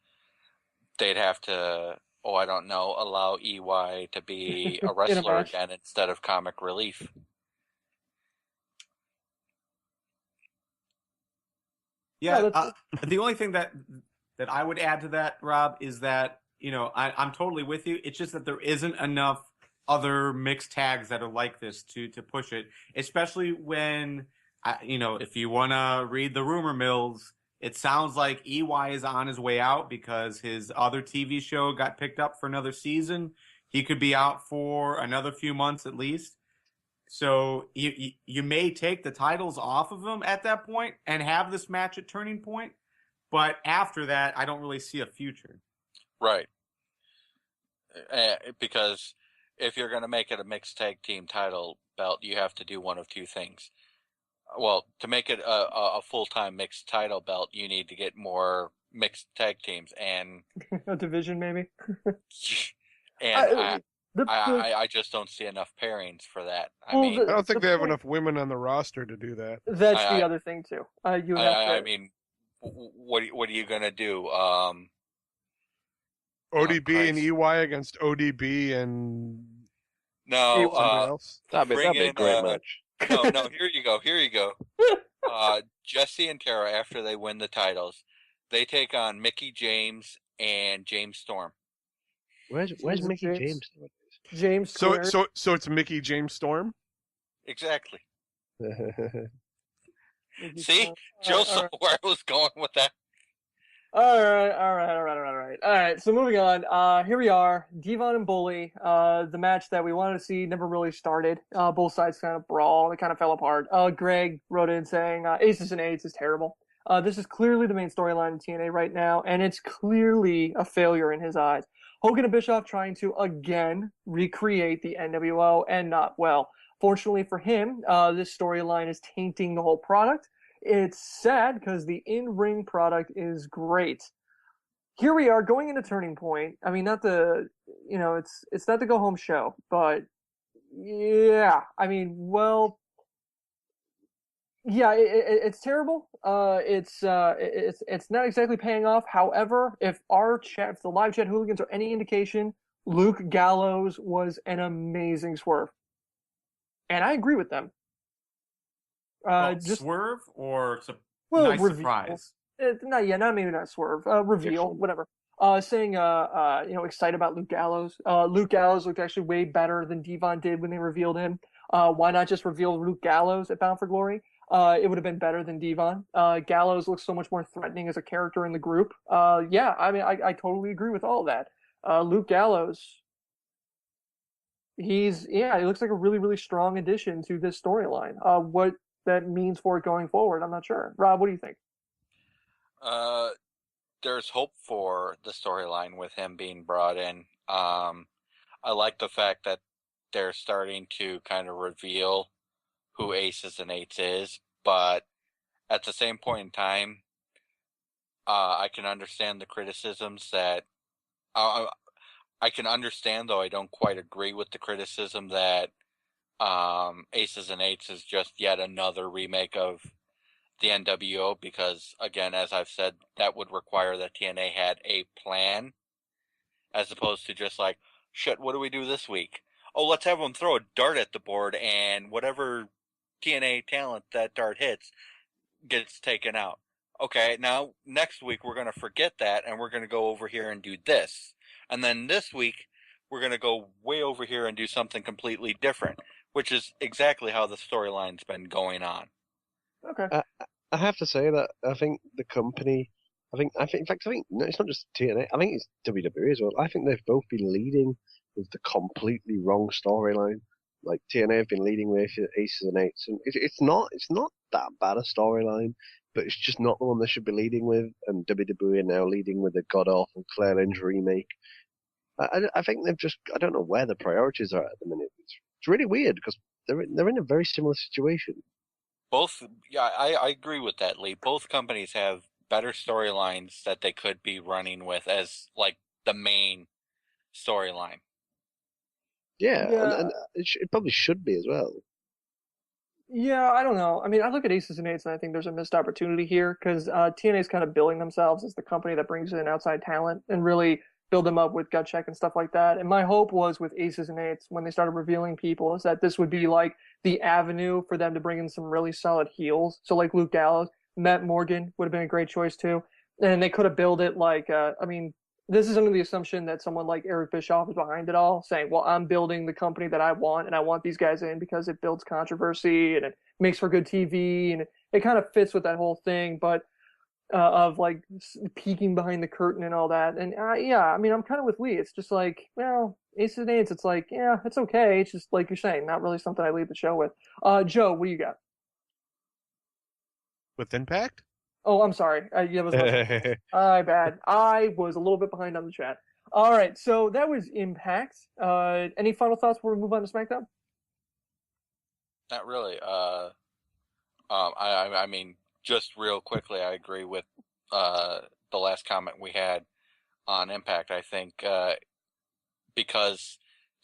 they'd have to, allow EY to be a wrestler again instead of comic relief. Yeah, the only thing that I would add to that, Rob, is that, I'm totally with you. It's just that there isn't enough other mixed tags that are like this to push it, especially when, if you want to read the rumor mills, it sounds like EY is on his way out because his other TV show got picked up for another season. He could be out for another few months at least. So you may take the titles off of him at that point and have this match at Turning Point. But after that, I don't really see a future. Right. Because if you're going to make it a mixed tag team title belt, you have to do one of two things. Well, to make it a full-time mixed title belt, you need to get more mixed tag teams and a division maybe. And I just don't see enough pairings for that. I don't think they have enough women on the roster to do that. That's the other thing too. I mean, what are you gonna do? ODB and Christ. EY against ODB and No, somebody else. That'd bring be a in great match. no. Here you go. Jesse and Tara, after they win the titles, they take on Mickey James and James Storm. Where's Mickey James? James So Squared. so it's Mickey James Storm. Exactly. Mickey See, All Joe right, saw where I was going with that. all right. So moving on. Here we are, Devon and Bully. The match that we wanted to see never really started. Both sides kind of brawl. It kind of fell apart. Greg wrote in saying Aces and Eights is terrible. This is clearly the main storyline in TNA right now, and it's clearly a failure in his eyes. Hogan and Bischoff trying to again recreate the NWO, and not well. Fortunately for him, this storyline is tainting the whole product. It's sad because the in-ring product is great. Here we are going into Turning Point. I mean, it's not the go-home show, but yeah, I mean, well, yeah, it's terrible. It's not exactly paying off. However, if the live chat hooligans are any indication, Luke Gallows was an amazing swerve, and I agree with them. Swerve or Well, nice reveal. surprise? Maybe not swerve. Reveal, whatever. Saying, excited about Luke Gallows. Luke Gallows looked actually way better than Devon did when they revealed him. Why not just reveal Luke Gallows at Bound for Glory? It would have been better than Devon. Gallows looks so much more threatening as a character in the group. I totally agree with all of that. Luke Gallows, he looks like a really, really strong addition to this storyline. What that means for it going forward, I'm not sure. Rob, what do you think? There's hope for the storyline with him being brought in. I like the fact that they're starting to kind of reveal who Aces and Eights is, but at the same point in time, I can understand the criticisms that I can understand, though I don't quite agree with the criticism that Aces and Eights is just yet another remake of the NWO, because again, as I've said, that would require that TNA had a plan, as opposed to just like, shit, what do we do this week? Oh, let's have them throw a dart at the board, and whatever TNA talent that dart hits gets taken out. Okay, now next week we're going to forget that, and we're going to go over here and do this. And then this week, we're going to go way over here and do something completely different, which is exactly how the storyline's been going on. Okay. I have to say that I think the company, in fact, no, it's not just TNA. I think it's WWE as well. I think they've both been leading with the completely wrong storyline. Like TNA have been leading with Aces and Eights, and it's not that bad a storyline, but it's just not the one they should be leading with. And WWE are now leading with a god awful Claire Lynch remake. I think they've just, I don't know where the priorities are at the minute. It's really weird because they're in a very similar situation. I agree with that, Lee. Both companies have better storylines that they could be running with as like the main storyline. Yeah. And it probably should be as well. Yeah, I don't know. I mean, I look at Aces and Eights and I think there's a missed opportunity here because TNA is kind of billing themselves as the company that brings in outside talent and really build them up with gut check and stuff like that. And my hope was with Aces and Eights when they started revealing people is that this would be like the avenue for them to bring in some really solid heels. So like Luke Gallows, Matt Morgan would have been a great choice too. And they could have built it like, this is under the assumption that someone like Eric Bischoff is behind it all, saying, well, I'm building the company that I want, and I want these guys in because it builds controversy, and it makes for good TV, and it kind of fits with that whole thing, but of like peeking behind the curtain and all that. And I'm kind of with Lee. It's just like, well, Aces and Eights, it's like, yeah, it's okay. It's just like you're saying, not really something I lead the show with. Joe, what do you got? With Impact? Oh, I'm sorry. My bad. I was a little bit behind on the chat. All right, so that was Impact. Any final thoughts before we move on to SmackDown? Not really. I mean, just real quickly, I agree with the last comment we had on Impact. I think because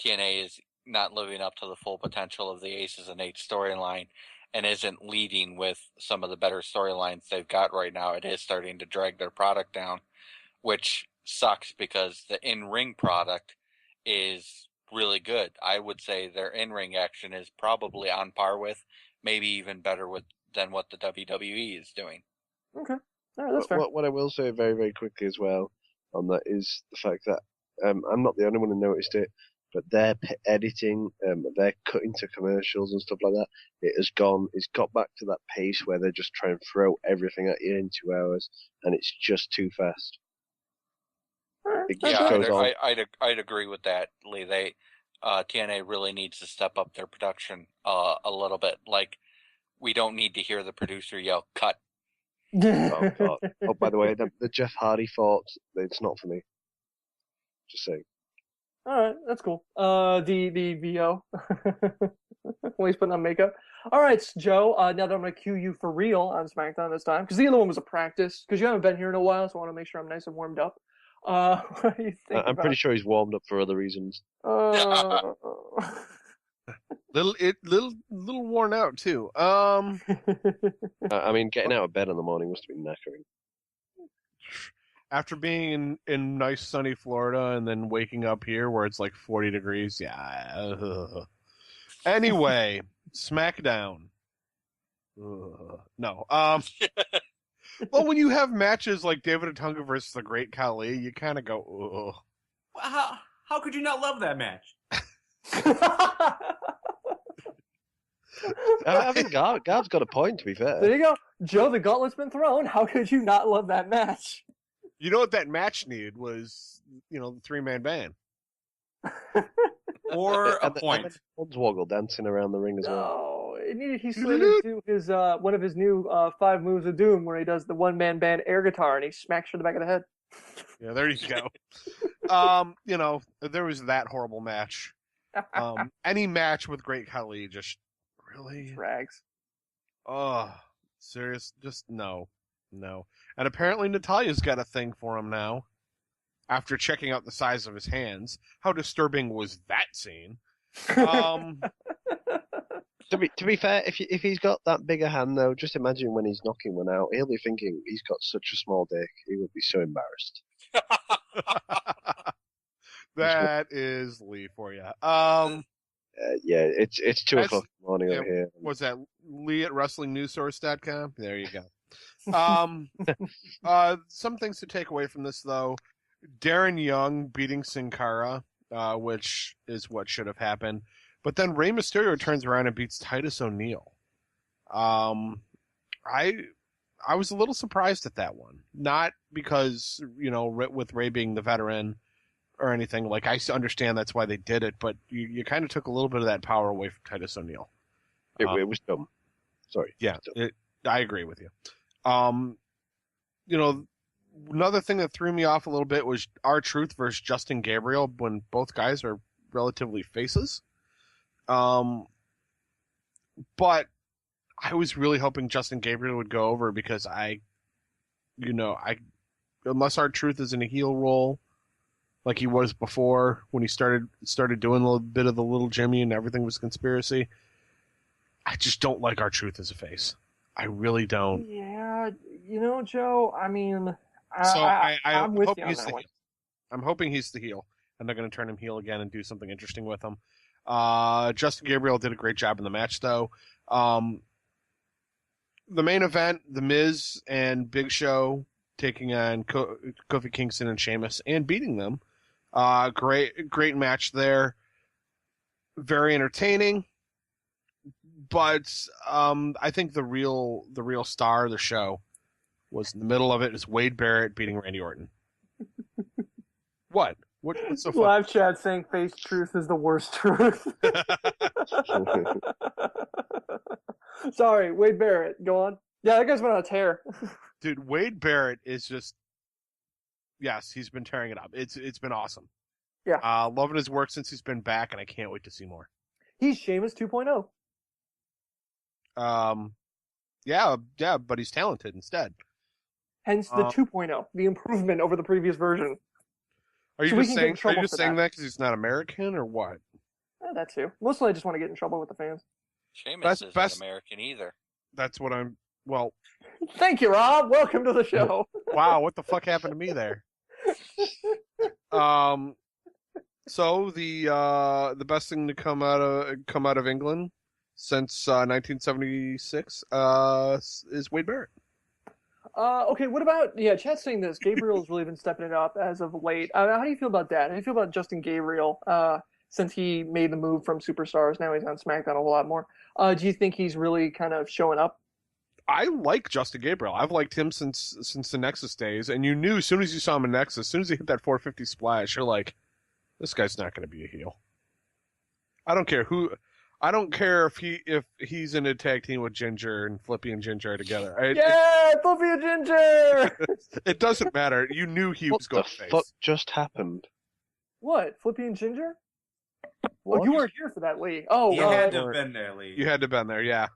TNA is not living up to the full potential of the Aces and Eights storyline, and isn't leading with some of the better storylines they've got right now. It is starting to drag their product down, which sucks because the in-ring product is really good. I would say their in-ring action is probably on par with, maybe even better than what the WWE is doing. Okay. All right, that's fair. What I will say very, very quickly as well on that is the fact that I'm not the only one who noticed it, but their editing, their cutting to commercials and stuff like that, it's got back to that pace where they just try and throw everything at you in 2 hours, and it's just too fast. It just goes on. I'd agree with that, Lee. TNA really needs to step up their production a little bit. Like, we don't need to hear the producer yell, "Cut." Oh, God. Oh, by the way, the Jeff Hardy fought, it's not for me. Just saying. All right, that's cool. The VO. When he's putting on makeup. All right, Joe. Now that I'm going to cue you for real on SmackDown this time, because the other one was a practice, because you haven't been here in a while, so I want to make sure I'm nice and warmed up. What do you think? I'm pretty sure he's warmed up for other reasons. Little worn out too. I mean, getting out of bed in the morning must have been knackering. After being in nice sunny Florida and then waking up here where it's like 40 degrees, yeah. Anyway, SmackDown. No. Well, when you have matches like David Otunga versus the Great Khali, you kind of go, ugh. How could you not love that match? I think Gav's got a point, to be fair. There you go. Joe, the gauntlet's been thrown. How could you not love that match? You know what that match needed was, the three-man band. Or a point. Hornswoggle dancing around the ring as well. No, it needed he slid into his one of his new 5 moves of doom where he does the one-man band air guitar and he smacks you in the back of the head. Yeah, there you go. There was that horrible match. Any match with Great Khali just really drags. Oh, serious? Just no. And apparently Natalia's got a thing for him now. After checking out the size of his hands, how disturbing was that scene? To be fair, if he's got that bigger hand though, just imagine when he's knocking one out, he'll be thinking he's got such a small dick. He will be so embarrassed. That is Lee for you. Yeah, it's 2 o'clock in the morning over here. Was that Lee at WrestlingNewsSource.com? There you go. Some things to take away from this, though. Darren Young beating Sin Cara, which is what should have happened. But then Rey Mysterio turns around and beats Titus O'Neil. I was a little surprised at that one. Not because, with Rey being the veteran or anything. Like, I understand that's why they did it, but you kind of took a little bit of that power away from Titus O'Neil. It was dumb. Sorry. Yeah, I agree with you. Another thing that threw me off a little bit was R-Truth versus Justin Gabriel when both guys are relatively faces. But I was really hoping Justin Gabriel would go over because unless R-Truth is in a heel role like he was before when he started doing a little bit of the little Jimmy and everything was conspiracy, I just don't like R-Truth as a face. I really don't. Yeah, Joe, I mean, I'm with hoping you on that one. I'm hoping he's the heel, and they're going to turn him heel again and do something interesting with him. Justin Gabriel did a great job in the match, though. The main event, The Miz and Big Show taking on Kofi Kingston and Sheamus and beating them. Great match there. Very entertaining. But I think the real star of the show was in the middle of it is Wade Barrett beating Randy Orton. What? What's so funny? Live chat saying face truth is the worst truth. Sorry, Wade Barrett. Go on. Yeah, that guy's been on a tear. Dude, Wade Barrett is just... Yes, he's been tearing it up. It's been awesome. Yeah. Loving his work since he's been back, and I can't wait to see more. He's Sheamus 2.0. Yeah, but he's talented instead. Hence the 2.0, the improvement over the previous version. Are you just saying that because he's not American, or what? That too. Mostly I just want to get in trouble with the fans. Sheamus isn't best. American either. That's what I'm. Well, Thank you, Rob. Welcome to the show. wow, what the fuck happened to me there? So the best thing to come out of England since 1976 is Wade Barrett. Okay, what about, chat's saying this. Gabriel's really been stepping it up as of late. How do you feel about that? How do you feel about Justin Gabriel, since he made the move from Superstars? Now he's on SmackDown a whole lot more. Do you think he's really kind of showing up? I like Justin Gabriel. I've liked him since the Nexus days, and you knew as soon as you saw him in Nexus, as soon as he hit that 450 splash, you're like, this guy's not going to be a heel. I don't care if he's in a tag team with Ginger and Flippy and Ginger are together. Flippy and Ginger! It doesn't matter. You knew he was going to face. What the fuck just happened? What? Flippy and Ginger? What? Oh, you weren't here for that, Lee. Oh, You had to have been there, Lee. You had to have been there, yeah.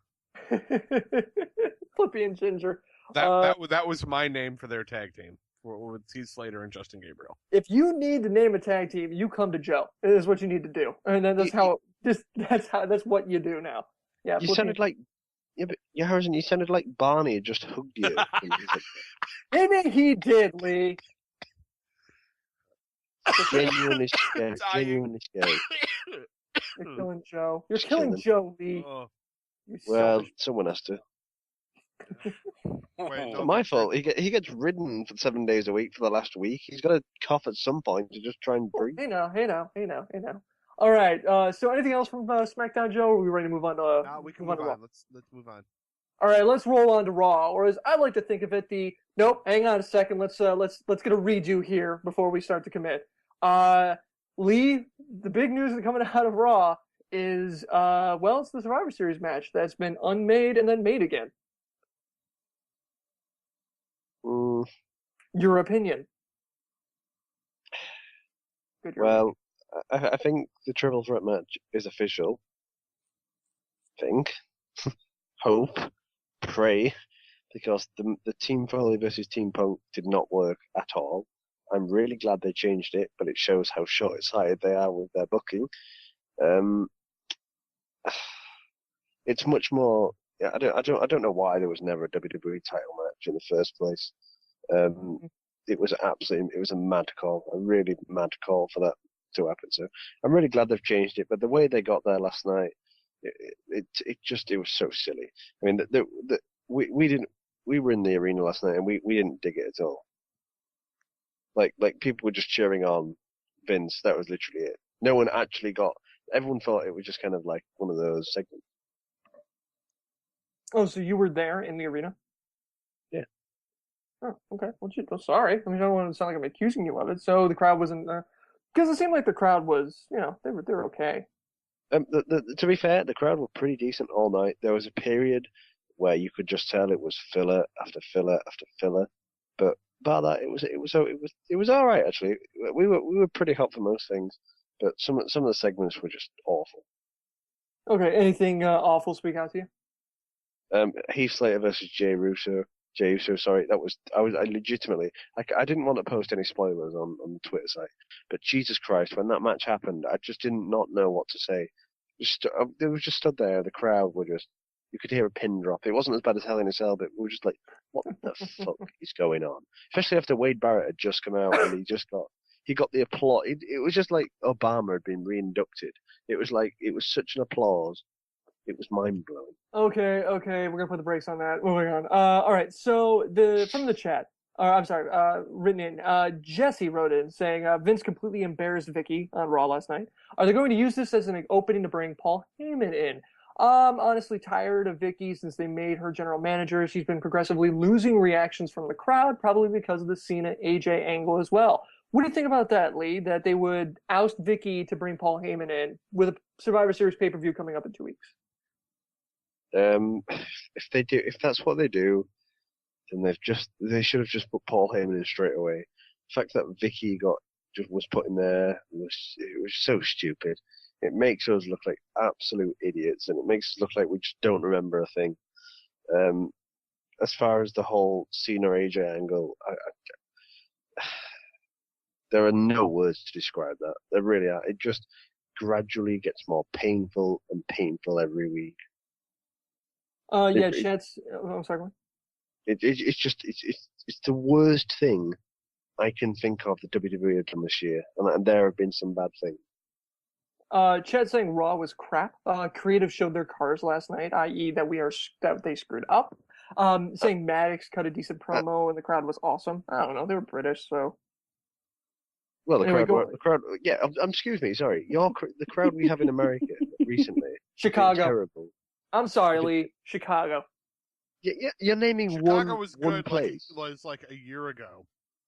Flippy and Ginger. That was my name for their tag team with Heath Slater and Justin Gabriel. If you need to name a tag team, you come to Joe. It is what you need to do, and then that's what you do now. Yeah, You sounded like Harrison. You sounded like Barney had just hugged you. Maybe he did, Lee. Genuinely scared. Genuinely scared. You're killing Joe. You're Just killing kidding. Joe, Lee. Oh, You Well, selfish- someone has to. wait, It's no, not my fault. He gets ridden for 7 days a week for the last week. He's got to cough at some point to just try and breathe. Hey now. All right. So anything else from SmackDown, Joe? Or are we ready to move on to? no, we can move move to Raw? on. Let's move on. All right, let's roll on to Raw, or as I like to think of it, nope. Hang on a second. Let's get a redo here before we start to commit. Lee, the big news that's coming out of Raw is it's the Survivor Series match that's been unmade and then made again. Mm, Your opinion? Good, your well, I think the triple threat match is official. Think, hope, pray, because the Team Foley versus Team Punk did not work at all. I'm really glad they changed it, but it shows how short-sighted they are with their booking. It's much more. Yeah, I don't know why there was never a WWE title match in the first place. It was a mad call, a really mad call for that to happen. So I'm really glad they've changed it. But the way they got there last night, it was so silly. I mean, we were in the arena last night and we didn't dig it at all. Like people were just cheering on Vince. That was literally it. No one actually got. Everyone thought it was just kind of like one of those segments. Oh, so you were there in the arena? Yeah. Oh, okay. Well, sorry. I mean, I don't want to sound like I'm accusing you of it. So the crowd wasn't there because it seemed like the crowd was, they were okay. To be fair, the crowd were pretty decent all night. There was a period where you could just tell it was filler after filler after filler, but bar that, it was all right actually. We were pretty hot for most things, but some of the segments were just awful. Okay. Anything awful speak out to you? Heath Slater versus Jey Uso. Sorry, I legitimately I didn't want to post any spoilers on the Twitter site, but Jesus Christ, when that match happened, I just did not know what to say. They were just stood there. The crowd were just. You could hear a pin drop. It wasn't as bad as Hell in a Cell, but we were just like, what the fuck is going on? Especially after Wade Barrett had just come out and he got the applause. It was just like Obama had been reinducted. It was such an applause. It was mind blowing. Okay, we're gonna put the brakes on that. Moving on. All right. So from the chat, written in, Jesse wrote in saying Vince completely embarrassed Vicky on Raw last night. Are they going to use this as an opening to bring Paul Heyman in? I'm honestly tired of Vicky since they made her general manager. She's been progressively losing reactions from the crowd, probably because of the Cena AJ angle as well. What do you think about that, Lee? That they would oust Vicky to bring Paul Heyman in with a Survivor Series pay-per-view coming up in 2 weeks? If that's what they do, then they should have just put Paul Heyman in straight away. The fact that Vicky was put in there was so stupid. It makes us look like absolute idiots, and it makes us look like we just don't remember a thing. As far as the whole Cena AJ angle, there are no words to describe that. There really are. It just gradually gets more painful and painful every week. Yeah, It, Chet's. I'm sorry. it's the worst thing I can think of the WWE have done this year, and there have been some bad things. Chet saying Raw was crap. Creative showed their cards last night, i.e., that they screwed up. Saying Maddox cut a decent promo and the crowd was awesome. I don't know, they were British, so. Well, the Anyway, crowd. Yeah, excuse me, sorry. The crowd we have in America recently, Chicago. terrible. I'm sorry, Lee. Chicago. Yeah, you're naming Chicago was one good place. like a year ago.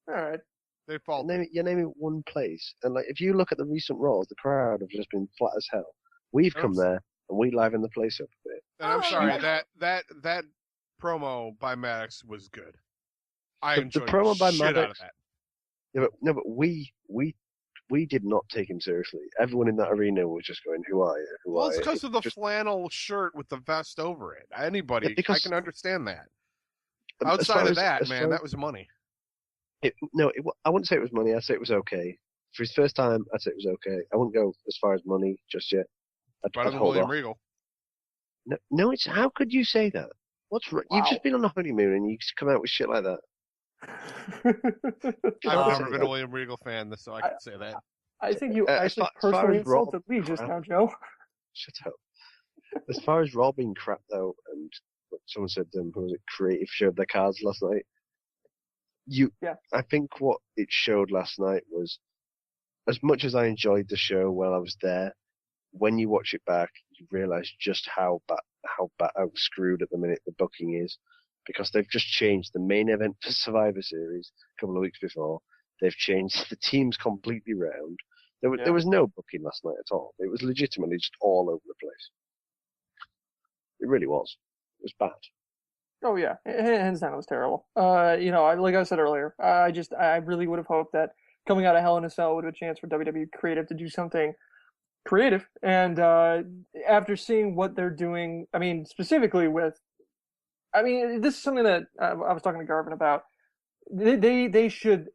All right. They fall. You're naming one place, and like if you look at the recent Raws, the crowd have just been flat as hell. We've come there and we liven the place up a bit. And I'm sorry, that promo by Maddox was good. I enjoyed the promo by Maddox, out of that. Yeah, but we did not take him seriously. Everyone in that arena was just going, "Who are you? Well, it's because of the flannel shirt with the vest over it. Anybody, I can understand that. Outside of that, man, that was money. I wouldn't say it was money. I'd say it was okay. For his first time, I'd say it was okay. I wouldn't go as far as money just yet. Better than William Regal. No, it's how could you say that? What's wow. You've just been on a honeymoon and you come out with shit like that. I've never been a William Regal fan, so I can say that. I think you actually personally insulted me just now, Joe. Shut up. As far as Raw being crap, though, and someone said, who was it, Creative showed their cards last night. I think what it showed last night was, as much as I enjoyed the show while I was there, when you watch it back, you realise just how screwed at the minute the booking is, because they've just changed the main event for Survivor Series a couple of weeks before. They've changed the teams completely round. There was no booking last night at all. It was legitimately just all over the place. It really was. It was bad. Oh yeah, hands down, it was terrible. Like I said earlier, I really would have hoped that coming out of Hell in a Cell would have a chance for WWE Creative to do something creative. And after seeing what they're doing, I mean, specifically with, this is something that I was talking to Garvin about. They should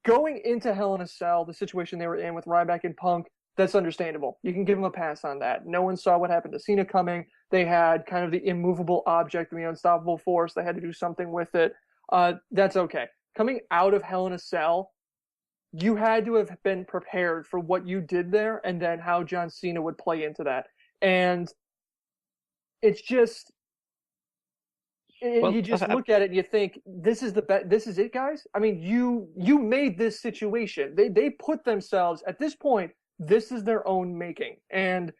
going into Hell in a Cell, the situation they were in with Ryback and Punk. That's understandable. You can give them a pass on that. No one saw what happened to Cena coming. They had kind of the immovable object, the unstoppable force. They had to do something with it. That's okay. Coming out of Hell in a Cell, you had to have been prepared for what you did there and then how John Cena would play into that. And it's just... you just look at it and you think, this is it, guys? I mean, you made this situation. They put themselves, at this point, this is their own making. And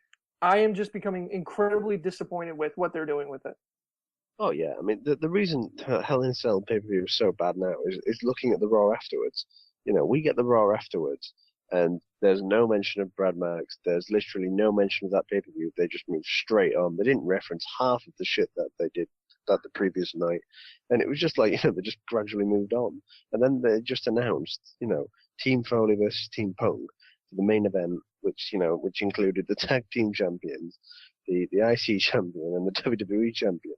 I am just becoming incredibly disappointed with what they're doing with it. Oh, yeah. I mean, the reason Hell in a Cell pay-per-view is so bad now is looking at the Raw afterwards. You know, we get the Raw afterwards, and there's no mention of Brad Maddox. There's literally no mention of that pay-per-view. They just moved straight on. They didn't reference half of the shit that they did that the previous night. And it was just like, they just gradually moved on. And then they just announced, Team Foley versus Team Punk for the main event, which included the tag team champions, the IC champion, and the WWE champion.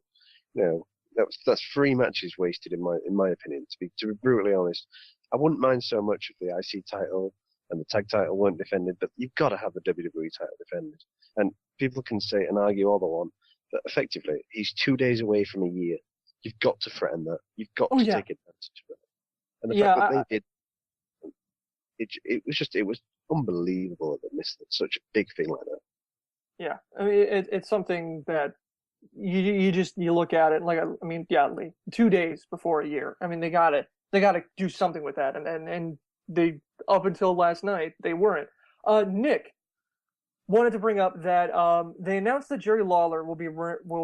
That's 3 matches wasted in my opinion. To be brutally honest, I wouldn't mind so much if the IC title and the tag title weren't defended, but you've got to have the WWE title defended. And people can say and argue all they want, but effectively, he's 2 days away from a year. You've got to threaten that. You've got to take advantage of it. And the fact that they did, it was unbelievable that they missed such a big thing like that. Yeah, I mean, it's something that you look at it like, Lee, 2 days before a year. I mean, they got to do something with that, and they, up until last night, they weren't. Nick wanted to bring up that they announced that Jerry Lawler will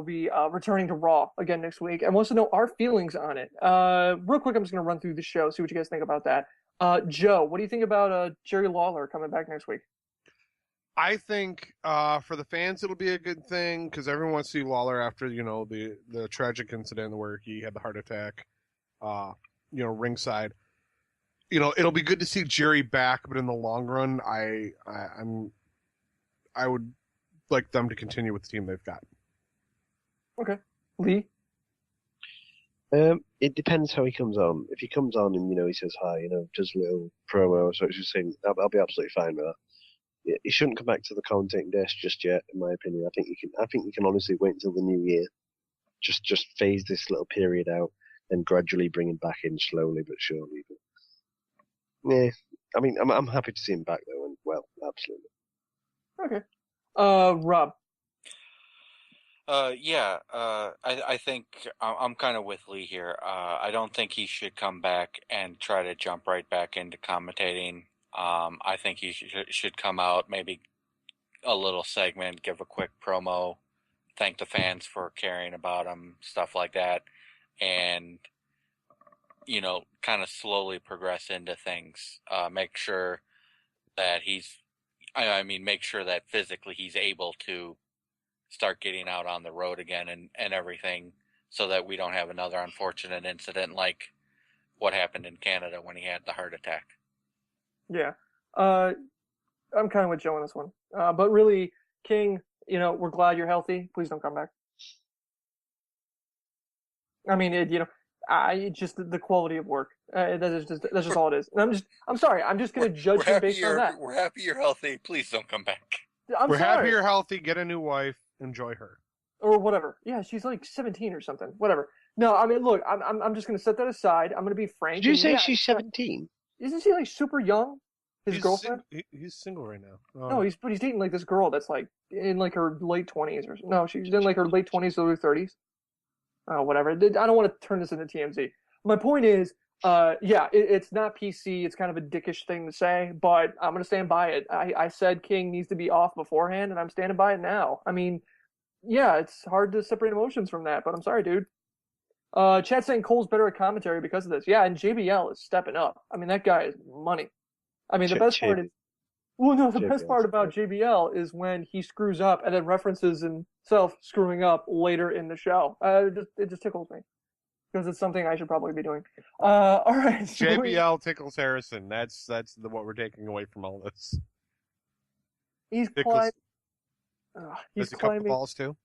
be returning to Raw again next week, and wants to know our feelings on it. Real quick, I'm just going to run through the show, see what you guys think about that. Joe, what do you think about Jerry Lawler coming back next week? I think for the fans it'll be a good thing because everyone wants to see Lawler after the tragic incident where he had the heart attack, ringside. It'll be good to see Jerry back, but in the long run, I would like them to continue with the team they've got. Okay, Lee. It depends how he comes on. If he comes on and he says hi, does a little promo, so it's just saying, I'll be absolutely fine with that. He shouldn't come back to the commentating desk just yet, in my opinion. I think you can honestly wait until the new year just phase this little period out and gradually bring him back in slowly but surely. But, yeah, I mean, I'm happy to see him back though, and well, absolutely. Okay. Rob. I think I'm kind of with Lee here. I don't think he should come back and try to jump right back into commentating. I think he should come out, maybe a little segment, give a quick promo, thank the fans for caring about him, stuff like that, and kind of slowly progress into things. Make sure that make sure that physically he's able to start getting out on the road again and everything, so that we don't have another unfortunate incident like what happened in Canada when he had the heart attack. Yeah. I'm kind of with Joe on this one. But really, King, we're glad you're healthy. Please don't come back. I mean, just the quality of work. That's just all it is. And I'm sorry. I'm just going to judge him based on that. We're happy you're healthy. Please don't come back. We're happy you're healthy. Get a new wife. Enjoy her. Or whatever. Yeah, she's like 17 or something. Whatever. No, I mean, look, I'm just going to set that aside. I'm going to be frank. Did you say she's 17? Isn't she like super young? His girlfriend? He's single right now. No, he's dating like this girl that's like in like her late 20s or no, she's in like her late 20s or 30s. Oh, whatever. I don't want to turn this into TMZ. My point is, it's not PC. It's kind of a dickish thing to say, but I'm going to stand by it. I said King needs to be off beforehand, and I'm standing by it now. I mean, yeah, it's hard to separate emotions from that, but I'm sorry, dude. Chat saying Cole's better at commentary because of this. Yeah, and JBL is stepping up. I mean, that guy is money. I mean, the best part is, best part about JBL is when he screws up and then references himself screwing up later in the show. It just tickles me. Because it's something I should probably be doing. All right. JBL tickles Harrison. That's what we're taking away from all this. He's climbing. Does he cup the balls too?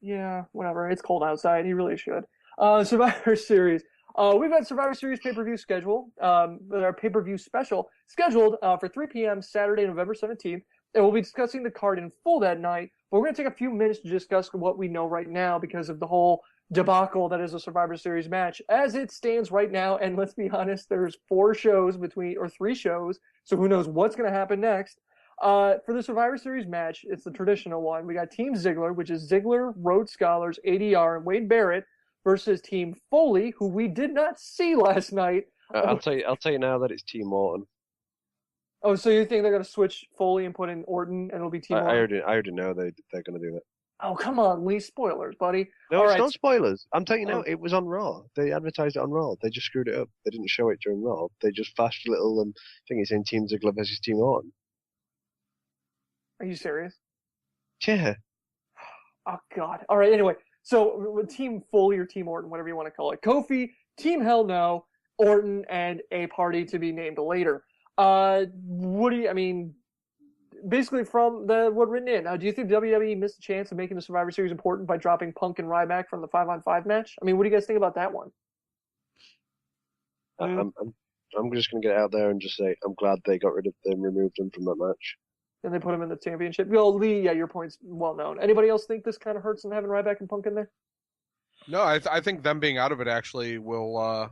Yeah, whatever. It's cold outside. He really should. Survivor Series. We've got Survivor Series pay-per-view schedule. With our pay-per-view special scheduled for 3 p.m. Saturday, November 17th. And we'll be discussing the card in full that night. But we're going to take a few minutes to discuss what we know right now because of the whole debacle that is a Survivor Series match as it stands right now. And let's be honest, there's 3 shows, so who knows what's going to happen next. For the Survivor Series match, it's the traditional one. We got Team Ziggler, which is Ziggler, Rhodes Scholars, ADR, and Wade Barrett versus Team Foley, who we did not see last night. I'll tell you now that it's Team Orton. Oh, so you think they're going to switch Foley and put in Orton, and it'll be Team Orton? I already know they're going to do that. Oh, come on, Lee. Spoilers, buddy. No, it's not spoilers. I'm telling you now, it was on Raw. They advertised it on Raw. They just screwed it up. They didn't show it during Raw. They just flashed a little thing. It's in Team Ziggler versus Team Orton. Are you serious? Yeah. Oh, God. All right, anyway. So, Team Foley or Team Orton, whatever you want to call it. Kofi, Team Hell No, Orton, and a party to be named later. Basically from what written in. Do you think WWE missed a chance of making the Survivor Series important by dropping Punk and Ryback from the 5-on-5 match? I mean, what do you guys think about that one? I'm just going to get out there and just say I'm glad they got rid of them, removed them from that match. And they put them in the championship. Well, Lee, yeah, your point's well known. Anybody else think this kind of hurts them having Ryback and Punk in there? No, I think them being out of it actually will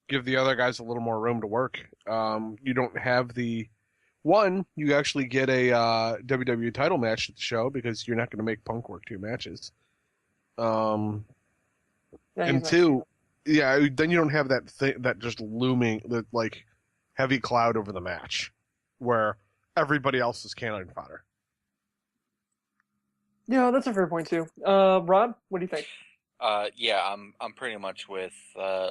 give the other guys a little more room to work. You don't have you actually get a WWE title match at the show because you're not going to make Punk work 2 matches. And 2, then you don't have that thing that just looming, like heavy cloud over the match where everybody else is cannon fodder. Yeah, that's a fair point too. Rob, what do you think? I'm pretty much with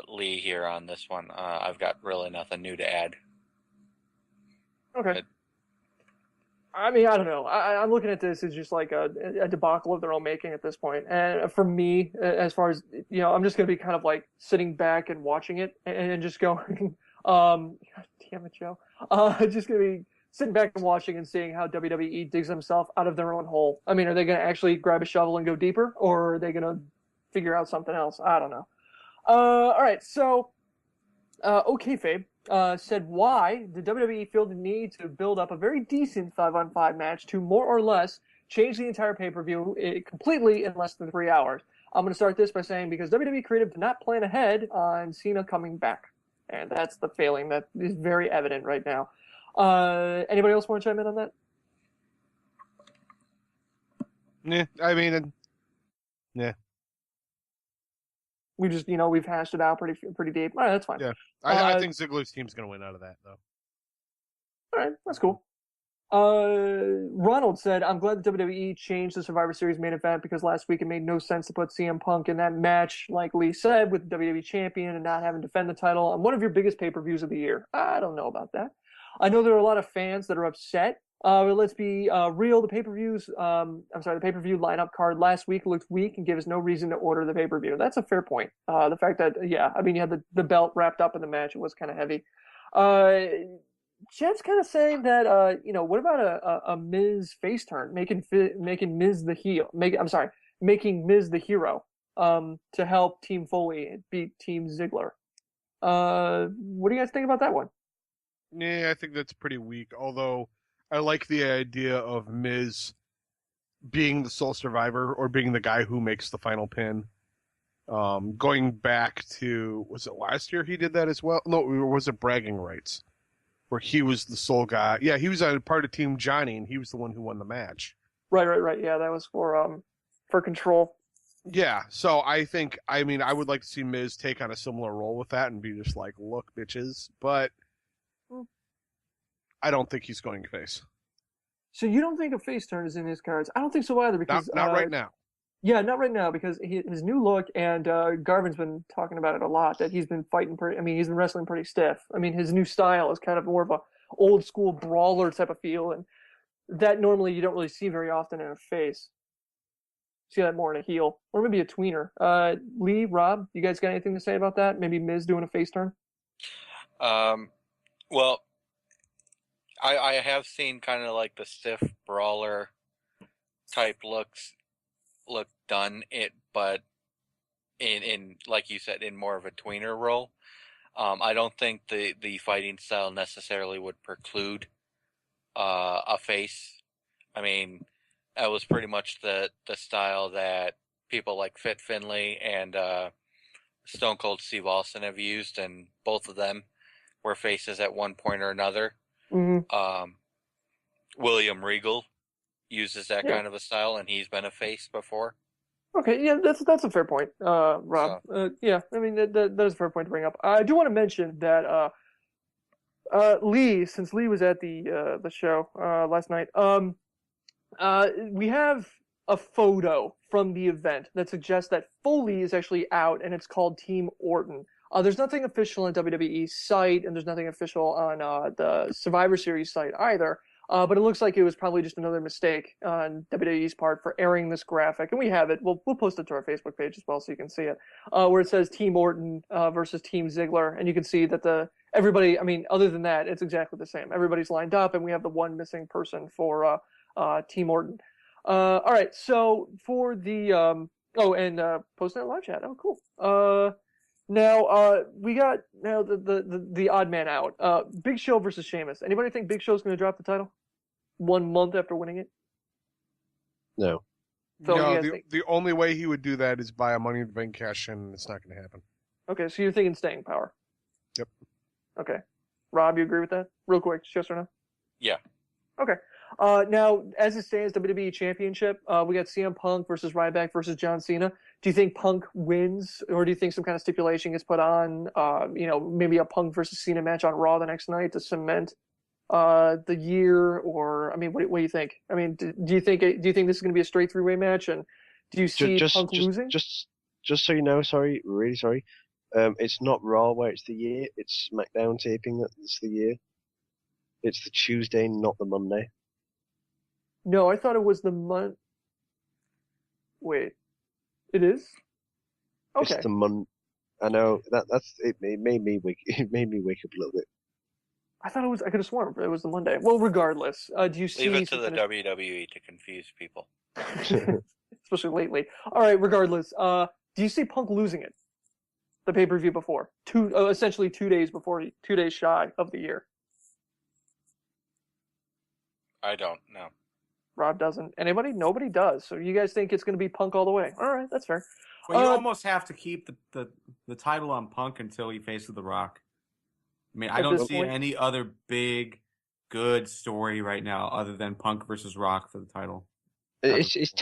Lee here on this one. I've got really nothing new to add. Okay. I mean, I don't know. I'm looking at this as just like a debacle of their own making at this point. And for me, as far as, I'm just going to be kind of like sitting back and watching it and just going, God damn it, Joe. Just going to be sitting back and watching and seeing how WWE digs themselves out of their own hole. I mean, are they going to actually grab a shovel and go deeper, or are they going to figure out something else? I don't know. All right, so, Fabe. Said, why did WWE feel the need to build up a very decent 5-on-5 match to more or less change the entire pay-per-view completely in less than 3 hours? I'm going to start this by saying because WWE Creative did not plan ahead on Cena coming back. And that's the failing that is very evident right now. Anybody else want to chime in on that? Yeah, I mean, yeah. We just, we've hashed it out pretty deep. All right, that's fine. Yeah, I think Ziggler's team's going to win out of that, though. All right, that's cool. Ronald said, I'm glad the WWE changed the Survivor Series main event because last week it made no sense to put CM Punk in that match, like Lee said, with the WWE champion and not having to defend the title on one of your biggest pay-per-views of the year. I don't know about that. I know there are a lot of fans that are upset. But let's be real. The pay-per-view lineup card last week looked weak and gave us no reason to order the pay-per-view. That's a fair point. The fact that, you had the belt wrapped up in the match. It was kind of heavy. Jed's kind of saying that, what about a Miz face turn, making Miz the heel, making Miz the hero, to help Team Foley beat Team Ziggler. What do you guys think about that one? Yeah, I think that's pretty weak. Although I like the idea of Miz being the sole survivor or being the guy who makes the final pin. Going back to, was it last year he did that as well? No, was it Bragging Rights? Where he was the sole guy. Yeah, he was a part of Team Johnny, and he was the one who won the match. Right. Yeah, that was for Control. Yeah, so I would like to see Miz take on a similar role with that and be just like, look, bitches. But I don't think he's going face. So you don't think a face turn is in his cards? I don't think so either because... Not right now. Yeah, not right now because his new look, and Garvin's been talking about it a lot, that he's been he's been wrestling pretty stiff. I mean, his new style is kind of more of a old school brawler type of feel, and that normally you don't really see very often in a face. See that more in a heel, or maybe a tweener. Lee, Rob, you guys got anything to say about that? Maybe Miz doing a face turn? Well, I have seen kind of like the stiff brawler type look done but in like you said, in more of a tweener role. I don't think the fighting style necessarily would preclude a face. I mean, that was pretty much the style that people like Fit Finlay and Stone Cold Steve Austin have used, and both of them were faces at one point or another. Mm-hmm. William Regal uses that kind of a style, and he's been a face before. Okay, yeah, that's a fair point, Rob. So. I mean that is a fair point to bring up. I do want to mention that Lee, since Lee was at the show last night, we have a photo from the event that suggests that Foley is actually out, and it's called Team Orton. There's nothing official on WWE's site, and there's nothing official on the Survivor Series site either. But it looks like it was probably just another mistake on WWE's part for airing this graphic, and we have it. We'll post it to our Facebook page as well, so you can see it, where it says Team Orton versus Team Ziggler, and you can see that everybody. I mean, other than that, it's exactly the same. Everybody's lined up, and we have the one missing person for Team Orton. All right, so for the posting in live chat. Oh, cool. Now we got the odd man out. Big Show versus Sheamus. Anybody think Big Show's going to drop the title 1 month after winning it? No. So no, the only way he would do that is buy a Money in the Bank cash in, and it's not going to happen. Okay, so you're thinking staying power. Yep. Okay. Rob, you agree with that? Real quick, yes or no? Yeah. Okay. Now, as it stands, WWE Championship, we got CM Punk versus Ryback versus John Cena. Do you think Punk wins, or do you think some kind of stipulation gets put on, maybe a Punk versus Cena match on Raw the next night to cement the year? Or, I mean, what do you think? I mean, do you think this is going to be a straight three-way match? And do you see Punk losing? Just so you know, sorry, really sorry. It's not Raw where it's the year. It's SmackDown taping that's the year. It's the Tuesday, not the Monday. No, I thought it was the Wait, it is? Okay. It's the I know that's it. It made me wake up a little bit. I thought it was. I could have sworn it was the Monday. Well, regardless, do you see? Leave it to the WWE to confuse people, especially lately. All right. Regardless, do you see Punk losing it? The pay-per-view before essentially 2 days before, 2 days shy of the year. I don't know. Rob doesn't. Anybody? Nobody does. So you guys think it's going to be Punk all the way? All right, that's fair. Well, you almost have to keep the title on Punk until he faces The Rock. I mean, I don't see any other big, good story right now other than Punk versus Rock for the title. It's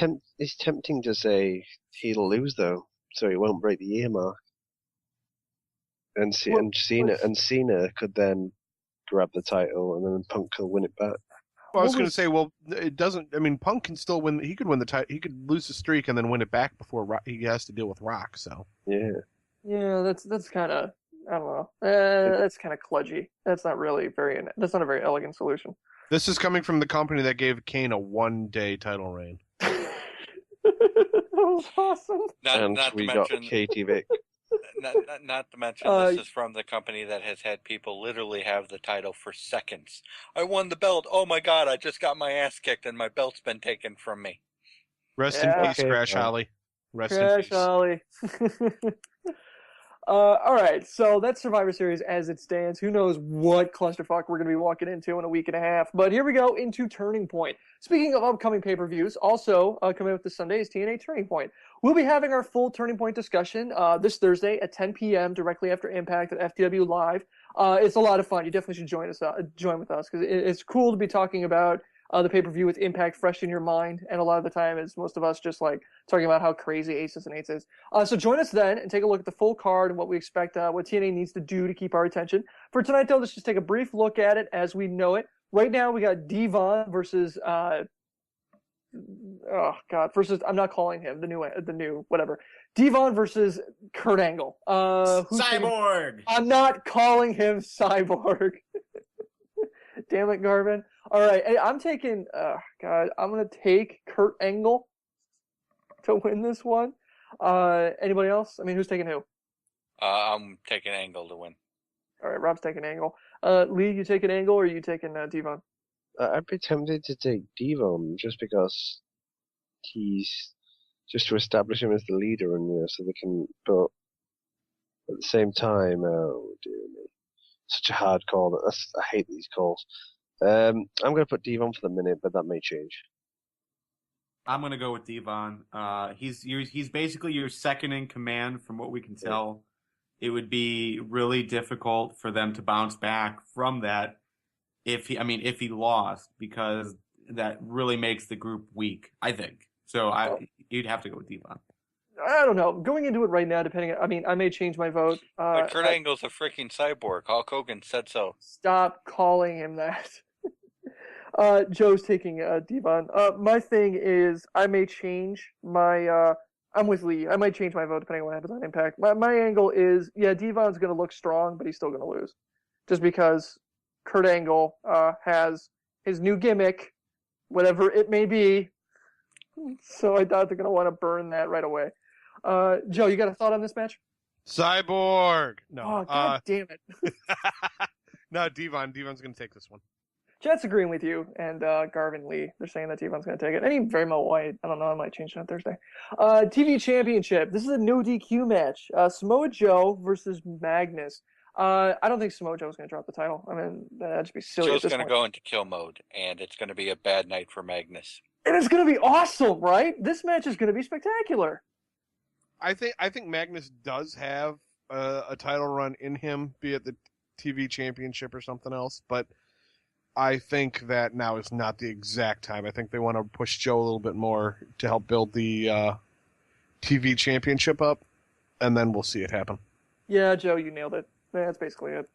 tempting to say he'll lose though, so he won't break the year mark. And Cena could then grab the title, and then Punk could win it back. Well, I was going to say, well, it doesn't. I mean, Punk can still win. He could win the title. He could lose the streak and then win it back before he has to deal with Rock. So yeah, that's kind of, I don't know. That's kind of kludgy. That's not really That's not a very elegant solution. This is coming from the company that gave Kane a 1-day title reign. That was awesome. Not we to got mention, Katie Vick. not to mention, this is from the company that has had people literally have the title for seconds. I won the belt. Oh my God! I just got my ass kicked, and my belt's been taken from me. Rest in peace, Crash Holly. Rest in Crash peace. Holly. All right, so that's Survivor Series as it stands. Who knows what clusterfuck we're going to be walking into in a week and a half. But here we go into Turning Point. Speaking of upcoming pay-per-views, also coming up this Sunday is TNA Turning Point. We'll be having our full Turning Point discussion this Thursday at 10 p.m. directly after Impact at FTW Live. It's a lot of fun. You definitely should join with us because it's cool to be talking about the pay-per-view with Impact fresh in your mind, and a lot of the time it's most of us just like talking about how crazy Aces and Eights is. So join us then and take a look at the full card and what we expect, what TNA needs to do to keep our attention. For tonight, though, let's just take a brief look at it as we know it. Right now, we got Devon versus versus, I'm not calling him the new whatever. Devon versus Kurt Angle. Cyborg. I'm not calling him Cyborg. Damn it, Garvin. All right, I'm taking. I'm gonna take Kurt Angle to win this one. Anybody else? I mean, who's taking who? I'm taking Angle to win. All right, Rob's taking Angle. Lee, you taking Angle or are you taking Devon? I'd be tempted to take Devon just because he's just to establish him as the leader, and so they can. But at the same time, oh dear me, such a hard call. I hate these calls. I'm going to put Devon for the minute, but that may change. I'm going to go with Devon. He's basically your second in command, from what we can tell. It would be really difficult for them to bounce back from that if he lost, because that really makes the group weak, I think. So you'd have to go with Devon. I don't know. Going into it right now, I may change my vote. But Kurt Angle's a freaking cyborg. Hulk Hogan said so. Stop calling him that. Joe's taking Devon. My thing is, I may change my. I'm with Lee. I might change my vote depending on what happens on Impact. My angle is, Devon's going to look strong, but he's still going to lose, just because Kurt Angle has his new gimmick, whatever it may be. So I doubt they're going to want to burn that right away. Joe, you got a thought on this match? Cyborg. No. Oh, God damn it. No, Devon. Devon's going to take this one. Jet's agreeing with you, and Garvin Lee. They're saying that Devon's going to take it. And very Mo White. I don't know. I might change it on Thursday. TV Championship. This is a no DQ match. Samoa Joe versus Magnus. I don't think Samoa Joe's going to drop the title. I mean, that'd just be silly. Joe's going to go into kill mode, and it's going to be a bad night for Magnus. And it's going to be awesome, right? This match is going to be spectacular. I think Magnus does have a title run in him, be it the TV Championship or something else, but I think that now is not the exact time. I think they want to push Joe a little bit more to help build the TV Championship up, and then we'll see it happen. Yeah, Joe, you nailed it. That's basically it.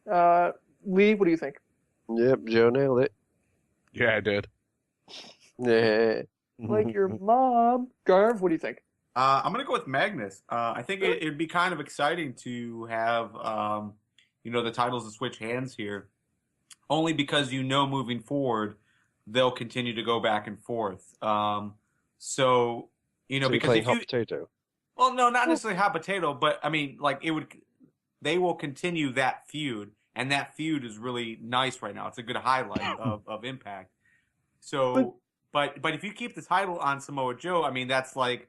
Lee, what do you think? Yep, Joe nailed it. Yeah, I did. Yeah. Like your mom. Garv, what do you think? I'm going to go with Magnus. I think it'd be kind of exciting to have, the titles to switch hands here. Only because moving forward, they'll continue to go back and forth. So because if hot potato. Well, no, not necessarily hot potato, but I mean, like they will continue that feud, and that feud is really nice right now. It's a good highlight of Impact. So, but if you keep the title on Samoa Joe, I mean, that's like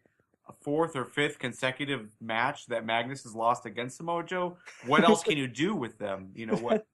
a fourth or fifth consecutive match that Magnus has lost against Samoa Joe. What else can you do with them? You know what?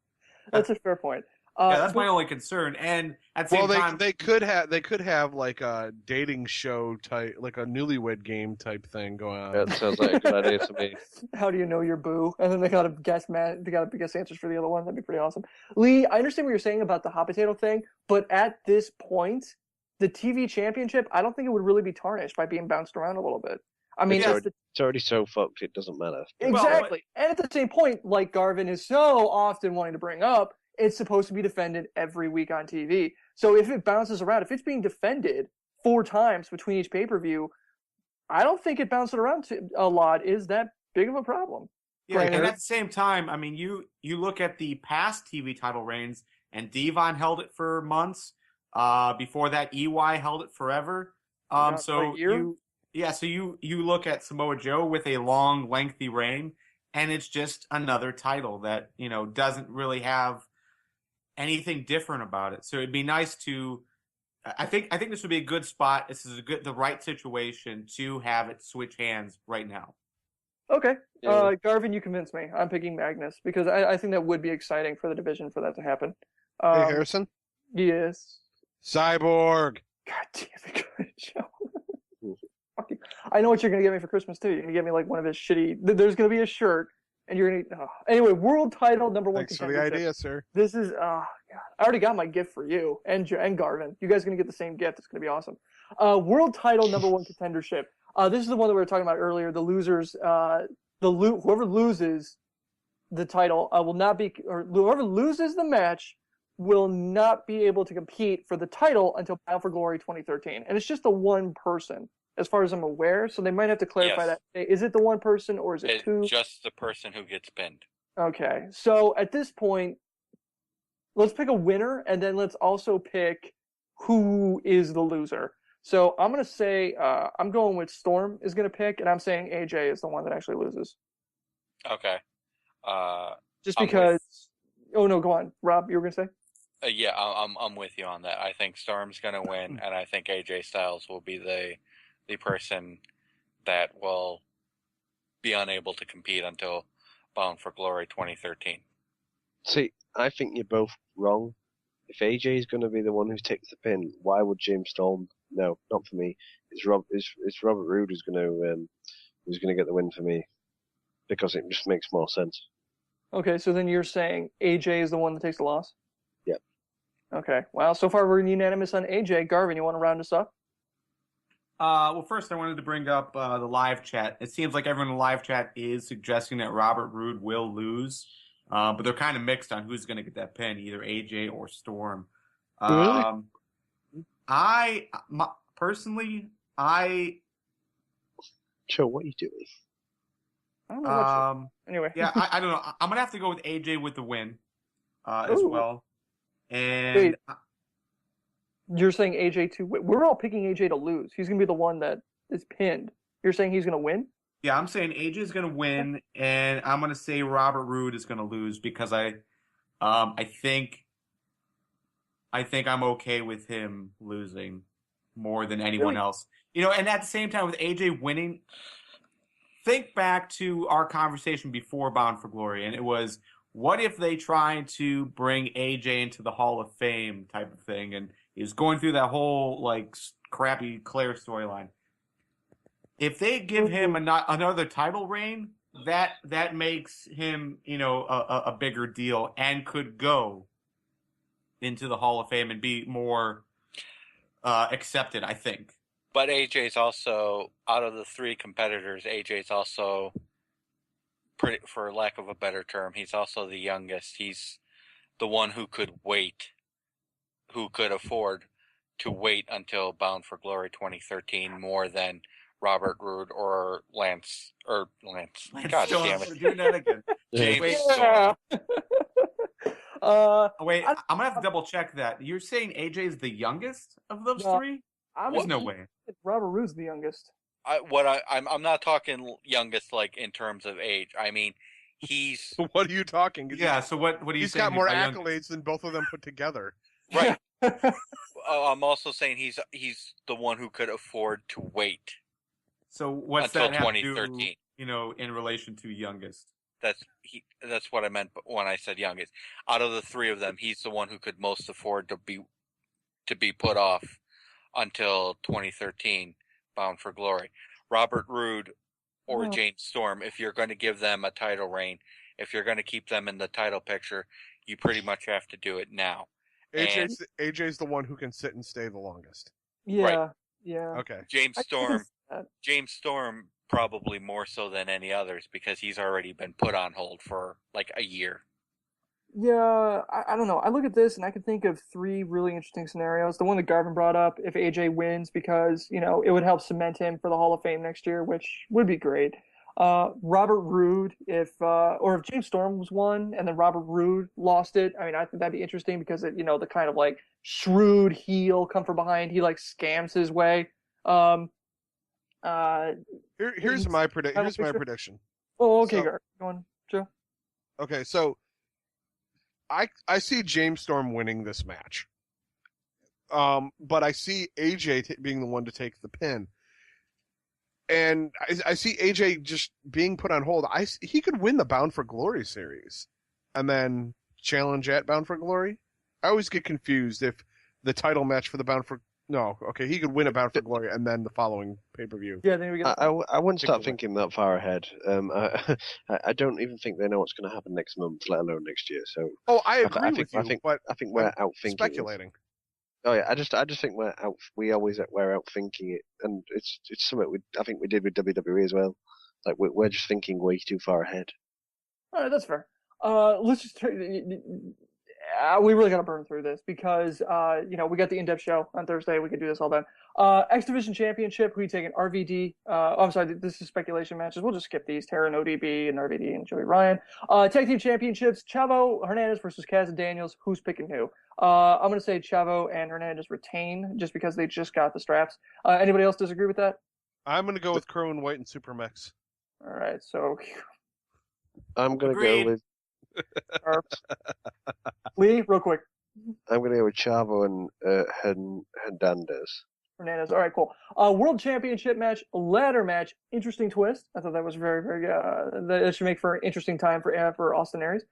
That's a fair point. Yeah, that's my only concern. And at the same time, they could have like a dating show type, like a newlywed game type thing going on. That sounds like a good idea to me. How do you know your boo? And then they got to guess answers for the other one. That'd be pretty awesome. Lee, I understand what you're saying about the hot potato thing, but at this point, the TV championship, I don't think it would really be tarnished by being bounced around a little bit. I mean, it's already so fucked, it doesn't matter. Exactly. And at the same point, like Garvin is so often wanting to bring up, it's supposed to be defended every week on TV. So if it bounces around, if it's being defended 4 times between each pay-per-view, I don't think it bouncing around a lot is that big of a problem. Yeah, and at the same time, I mean, you look at the past TV title reigns, and Devon held it for months. Before that, EY held it forever. So you look at Samoa Joe with a long, lengthy reign, and it's just another title that, you know, doesn't really have anything different about it. So it'd be nice to. I think this would be a good spot. This is the right situation to have it switch hands right now. Okay. Yeah. Garvin, you convinced me. I'm picking Magnus because I think that would be exciting for the division for that to happen. Hey, Harrison? Yes. Cyborg. God damn it, good show. I know what you're going to get me for Christmas, too. You're going to get me, like, one of his shitty... There's going to be a shirt, and you're going to... Oh. Anyway, world title, number 1 Thanks for the idea, sir. This is... Oh, God. I already got my gift for you and Garvin. You guys are going to get the same gift. It's going to be awesome. World title, number 1 contendership. This is the one that we were talking about earlier. The losers... whoever loses the title will not be... Or whoever loses the match will not be able to compete for the title until Bound for Glory 2013. And it's just the one person, as far as I'm aware. So they might have to clarify that. Is it the one person or is it 2? Just the person who gets pinned. Okay. So at this point, let's pick a winner, and then let's also pick who is the loser. So I'm going to say, I'm going with Storm is going to pick, and I'm saying AJ is the one that actually loses. Okay. Just because... Oh, no, go on. Rob, you were going to say? Yeah, I'm with you on that. I think Storm's going to win, and I think AJ Styles will be the person that will be unable to compete until Bound for Glory 2013. See, I think you're both wrong. If AJ is going to be the one who takes the pin, why would James Storm? No, not for me. It's Robert Roode who's going to get the win for me, because it just makes more sense. Okay, so then you're saying AJ is the one that takes the loss? Yep. Okay. Well, so far we're unanimous on AJ. Garvin, you want to round us up? Well, first I wanted to bring up the live chat. It seems like everyone in the live chat is suggesting that Robert Roode will lose, but they're kind of mixed on who's going to get that pin, either AJ or Storm. Really? Personally, Joe, what are you doing? I don't know anyway. Yeah, I don't know. I'm going to have to go with AJ with the win as well. And wait, you're saying AJ to win? We're all picking AJ to lose. He's going to be the one that is pinned. You're saying he's going to win? Yeah, I'm saying AJ is going to win, and I'm going to say Robert Roode is going to lose because I think I'm okay with him losing more than anyone else. You know, and at the same time with AJ winning, think back to our conversation before Bound for Glory, and it was, what if they try to bring AJ into the Hall of Fame type of thing, and he was going through that whole, like, crappy Claire storyline. If they give him another title reign, that makes him, you know, a bigger deal and could go into the Hall of Fame and be more accepted, I think. But AJ's also, out of the 3 competitors, AJ's also, pretty, for lack of a better term, he's also the youngest. He's the one who could wait, who could afford to wait until Bound for Glory 2013 more than Robert Roode or Lance. God damn it. We're doing that again. James Storm. Wait, I'm going to have to double check that. You're saying AJ is the youngest of those 3? There's no way. Robert Roode's the youngest. I'm not talking youngest like in terms of age. I mean, he's. What are you talking? Yeah. So what are you he's saying? He's got more accolades than both of them put together. Right. I'm also saying he's the one who could afford to wait. So what's until that have 2013? To do, you know, in relation to youngest? That's what I meant when I said youngest. Out of the three of them, he's the one who could most afford to be put off until 2013, Bound for Glory. Robert Roode or James Storm, if you're going to give them a title reign, if you're going to keep them in the title picture, you pretty much have to do it now. AJ's the one who can sit and stay the longest. Yeah, Right. yeah. Okay. James Storm probably more so than any others because he's already been put on hold for like a year. Yeah, I don't know. I look at this and I can think of three really interesting scenarios. The one that Garvin brought up, if AJ wins, because, it would help cement him for the Hall of Fame next year, which would be great. Robert Roode, if James Storm was one and then Robert Roode lost it, I mean, I think that'd be interesting because the kind of like shrewd heel come from behind, he like scams his way. Here's my prediction. Oh, okay, go on, Joe. Okay, so I see James Storm winning this match. But I see AJ being the one to take the pin. And I see AJ just being put on hold. He could win the Bound for Glory series and then challenge at Bound for Glory. I always get confused if the title match for the Bound for... No, okay, he could win a Bound for Glory and then the following pay-per-view. Yeah, then we get. I wouldn't start thinking that far ahead. I don't even think they know what's going to happen next month, let alone next year. So. Oh, I agree with you. I think we're outthinking. Speculating. Oh yeah, I just think we're outthinking it, and it's something I think we did with WWE as well. Like we're just thinking way too far ahead. All right, that's fair. Let's just. We really got to burn through this because, we got the in-depth show on Thursday. We could do this all day. X Division Championship, who you taking? RVD. I'm sorry, this is speculation matches. We'll just skip these. Terra and ODB and RVD and Joey Ryan. Tag Team Championships, Chavo Hernandez versus Kaz and Daniels. Who's picking who? I'm going to say Chavo and Hernandez retain just because they just got the straps. Anybody else disagree with that? I'm going to go with Crow and White and Supermex. All right, so. I'm going to go with. Lee, real quick. I'm going to go with Chavo and Hernandez. Hernandez. All right, cool. World Championship match, ladder match, interesting twist. I thought that was very, very good. That should make for an interesting time for Austin Aries.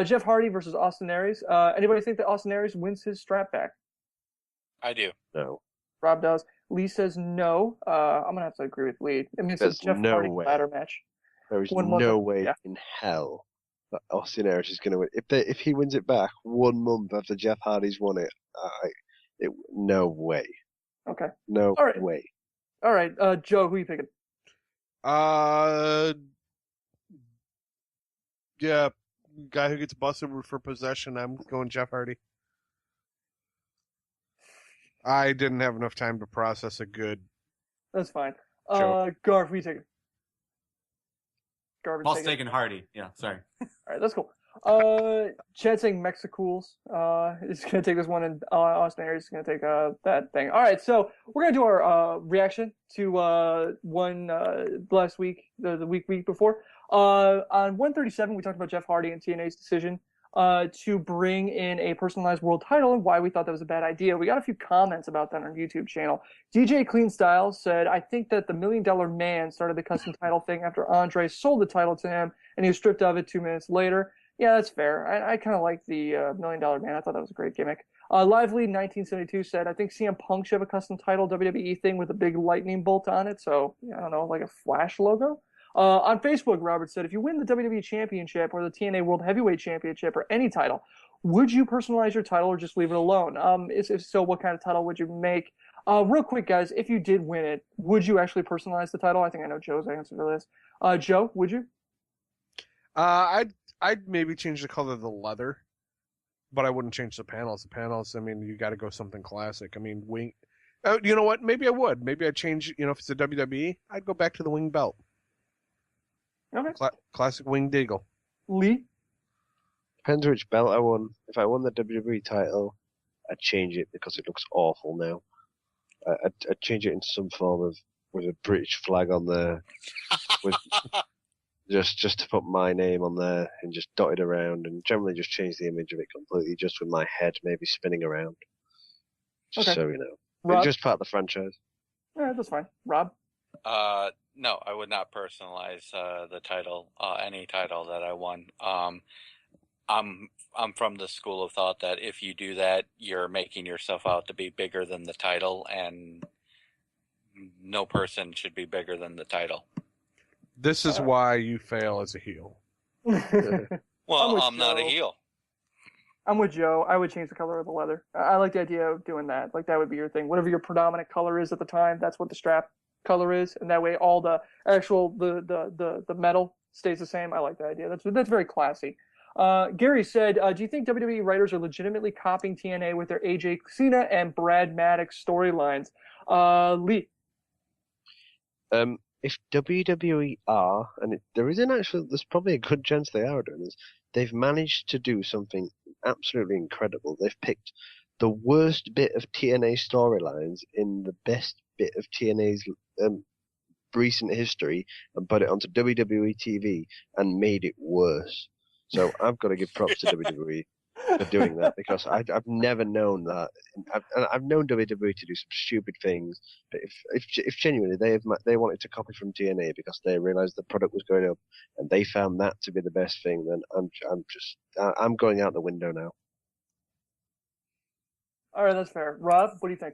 Jeff Hardy versus Austin Aries. Anybody think that Austin Aries wins his strap back? I do. No. Rob does. Lee says no. I'm going to have to agree with Lee. I mean, it's Jeff Hardy ladder match. There is no way in hell that Austin Aries is going to win. If he wins it back 1 month after Jeff Hardy's won it, no way. Okay. No way. All right, Joe, who are you picking? Yeah, guy who gets busted for possession. I'm going Jeff Hardy. I didn't have enough time to process a good. That's fine. Joke. Garf, who are you taking? Paul's taking Hardy. Yeah, sorry. All right, that's cool. Chad saying Mexicools is going to take this one, and Austin Aries is going to take that thing. All right, so we're going to do our reaction to one last week, the week before. On 137, we talked about Jeff Hardy and TNA's decision to bring in a personalized world title and why we thought that was a bad idea. We got a few comments about that on our YouTube channel. DJ Clean Style said, I think that the $1 Million Man started the custom title thing after Andre sold the title to him, and he was stripped of it 2 minutes later. Yeah, that's fair. I kind of like the $1 Million Man. I thought that was a great gimmick. Lively 1972 said, I think CM Punk should have a custom title WWE thing with a big lightning bolt on it. So, I don't know, like a Flash logo. On Facebook, Robert said, if you win the WWE Championship or the TNA World Heavyweight Championship or any title, would you personalize your title or just leave it alone? If so, what kind of title would you make? Real quick, guys, if you did win it, would you actually personalize the title? I think I know Joe's answer for this. Joe, would you? I'd maybe change the color of the leather, but I wouldn't change the panels. The panels, I mean, you got to go something classic. I mean, wing. You know what? Maybe I would. Maybe I'd change. If it's a WWE, I'd go back to the wing belt. Okay. Classic winged eagle. Lee? Depends which belt I won. If I won the WWE title, I'd change it because it looks awful now. I'd change it in some form of with a British flag on there, with just to put my name on there and just dot it around, and generally just change the image of it completely, just with my head maybe spinning around, just so you know. Rob? It's just part of the franchise. Yeah, that's fine. Rob? No, I would not personalize the title, any title that I won. I'm from the school of thought that if you do that, you're making yourself out to be bigger than the title, and no person should be bigger than the title. This is why you fail as a heel. Well, I'm not a heel. I'm with Joe. I would change the color of the leather. I like the idea of doing that. Like, that would be your thing. Whatever your predominant color is at the time, that's what the strap color is, and that way all the actual the metal stays the same. I like that idea. That's very classy. Gary said, do you think WWE writers are legitimately copying TNA with their AJ Cena and Brad Maddox storylines? Lee. If WWE are, and there's probably a good chance they are doing this, they've managed to do something absolutely incredible. They've picked the worst bit of TNA storylines in the best bit of TNA's recent history and put it onto WWE TV and made it worse. So I've got to give props to WWE for doing that, because I've never known that. I've known WWE to do some stupid things, but if genuinely they wanted to copy from TNA because they realized the product was going up and they found that to be the best thing, then I'm going out the window now. All right, that's fair. Rob, what do you think?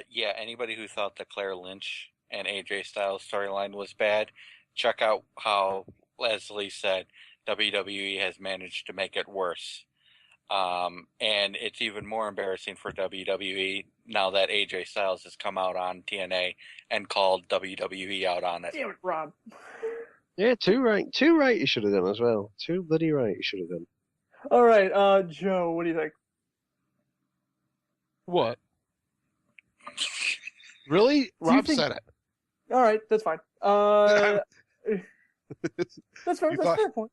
Yeah, anybody who thought the Claire Lynch and AJ Styles storyline was bad, check out how, as Lee said, WWE has managed to make it worse. And it's even more embarrassing for WWE now that AJ Styles has come out on TNA and called WWE out on it. Damn it, Rob. Yeah, too right you should have done as well. Too bloody right you should have done. All right, Joe, what do you think? What? Really? Rob said it. All right, that's fine. That's fair. That's a fair point.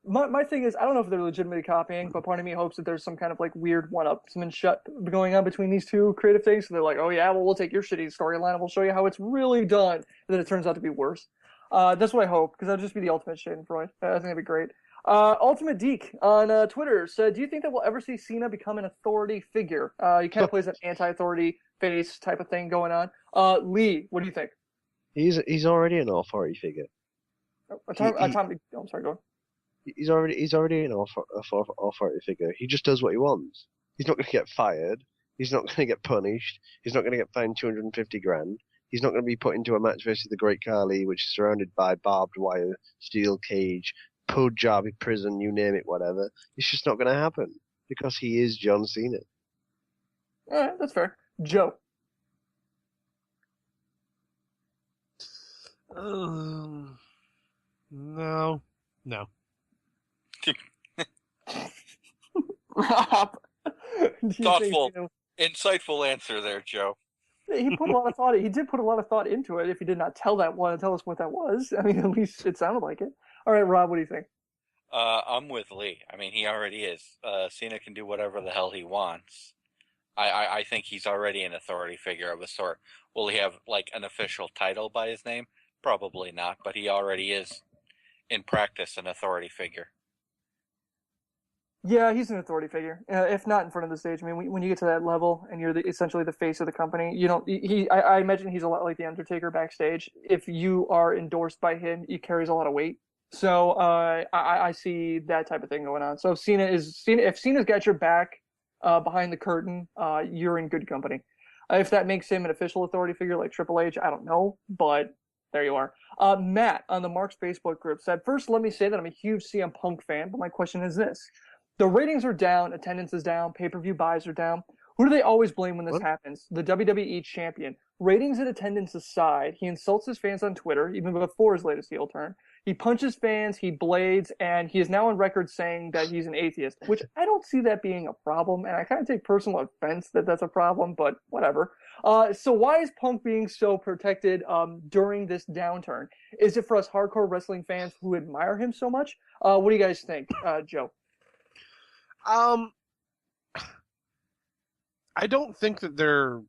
My thing is, I don't know if they're legitimately copying, but part of me hopes that there's some kind of like weird one-upsmanship going on between these two creative things. So they're like, oh yeah, well, we'll take your shitty storyline and we'll show you how it's really done. And then it turns out to be worse. That's what I hope, because that'll just be the ultimate Schadenfreude. I think that'd be great. Ultimate Deke on Twitter said, do you think that we'll ever see Cena become an authority figure? He kind of plays an anti-authority face type of thing going on. Lee, what do you think? He's already an authority figure. I'm sorry, go on. He's already an authority figure. He just does what he wants. He's not going to get fired. He's not going to get punished. He's not going to get fined $250,000. He's not going to be put into a match versus the Great Khali, which is surrounded by barbed wire, steel cage, Punjabi prison, you name it, whatever. It's just not going to happen because he is John Cena. All right, that's fair. Joe. No. Rob. Thoughtful, insightful answer there, Joe. He put a lot of thought. He did put a lot of thought into it. If he did not tell us what that was. I mean, at least it sounded like it. All right, Rob, what do you think? I'm with Lee. I mean, he already is. Cena can do whatever the hell he wants. I think he's already an authority figure of a sort. Will he have like an official title by his name? Probably not, but he already is, in practice, an authority figure. Yeah, he's an authority figure. If not in front of the stage, I mean, when you get to that level and you're essentially the face of the company, you don't. I imagine he's a lot like the Undertaker backstage. If you are endorsed by him, he carries a lot of weight. So I see that type of thing going on. So if Cena's got your back behind the curtain, you're in good company. If that makes him an official authority figure like Triple H, I don't know, but there you are. Matt on the Mark's Facebook group said, first, let me say that I'm a huge CM Punk fan, but my question is this. The ratings are down, attendance is down, pay-per-view buys are down. Who do they always blame when this happens? The WWE champion. Ratings and attendance aside, he insults his fans on Twitter, even before his latest heel turn. He punches fans, he blades, and he is now on record saying that he's an atheist, which I don't see that being a problem, and I kind of take personal offense that that's a problem, but whatever. So why is Punk being so protected during this downturn? Is it for us hardcore wrestling fans who admire him so much? What do you guys think, Joe? I don't think that they're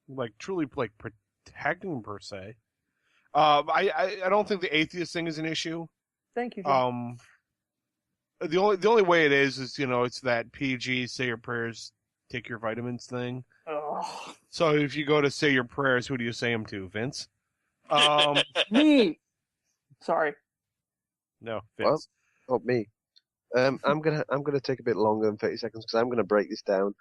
like truly like protecting him per se. I don't think the atheist thing is an issue. Thank you, Joe. The only way it is it's that PG say your prayers take your vitamins thing. Oh, So if you go to say your prayers, who do you say them to, Vince? me. Sorry. No, Well, Vince. me. I'm gonna take a bit longer than 30 seconds because I'm gonna break this down.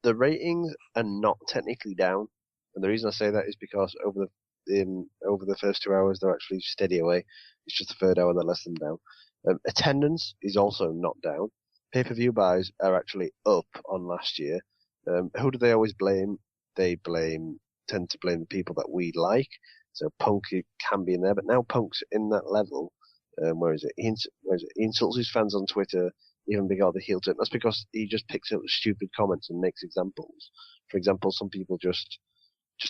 The ratings are not technically down, and the reason I say that is because over the first 2 hours they're actually steady away. It's just the third hour they're less than down. Attendance is also not down. Pay-per-view buys are actually up on last year. Who do they always blame? They tend to blame the people that we like. So Punk can be in there, but now Punk's in that level. Where is it? He insults his fans on Twitter even before the heel turn. That's because he just picks up stupid comments and makes examples. For example, some people just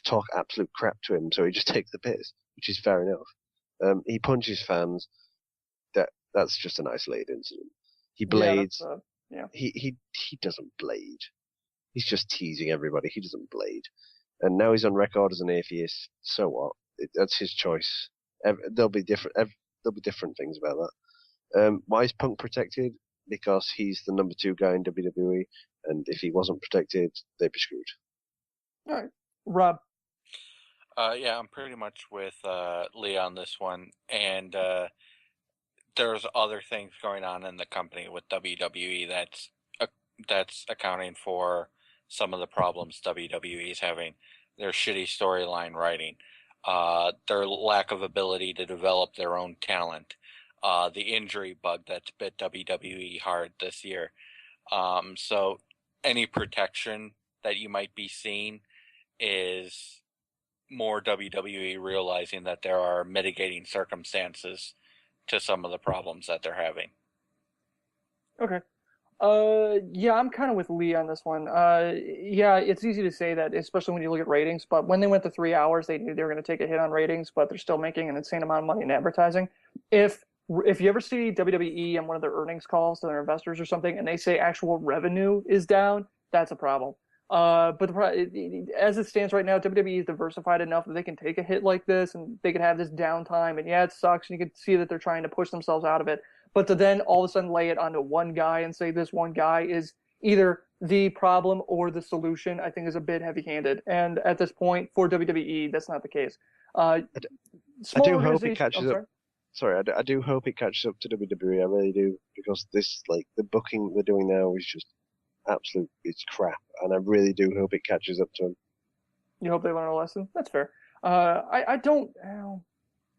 talk absolute crap to him, so he just takes the piss, which is fair enough. He punches fans. That's just an isolated incident. He blades. Yeah. He doesn't blade. He's just teasing everybody. He doesn't blade. And now he's on record as an atheist. So what? That's his choice. There'll be different things about that. Why is Punk protected? Because he's the number 2 guy in WWE, and if he wasn't protected, they'd be screwed. All right, Rob. Yeah, I'm pretty much with Lee on this one, and there's other things going on in the company with WWE that's accounting for some of the problems WWE is having. Their shitty storyline writing, their lack of ability to develop their own talent, the injury bug that's bit WWE hard this year. So any protection that you might be seeing is more WWE realizing that there are mitigating circumstances to some of the problems that they're having. Okay. Yeah, I'm kind of with Lee on this one. Yeah, it's easy to say that, especially when you look at ratings, but when they went to 3 hours, they knew they were going to take a hit on ratings, but they're still making an insane amount of money in advertising. If you ever see WWE on one of their earnings calls to their investors or something, and they say actual revenue is down, that's a problem. But as it stands right now, WWE is diversified enough that they can take a hit like this and they can have this downtime. And yeah, it sucks. And you can see that they're trying to push themselves out of it. But to then all of a sudden lay it onto one guy and say this one guy is either the problem or the solution, I think is a bit heavy-handed. And at this point, for WWE, that's not the case. I do hope it catches up. Sorry, I do hope it catches up to WWE. I really do, because this, like, the booking they're doing now is just absolute. It's crap, and I really do hope it catches up to them. You hope they learn a lesson. That's fair. I don't. All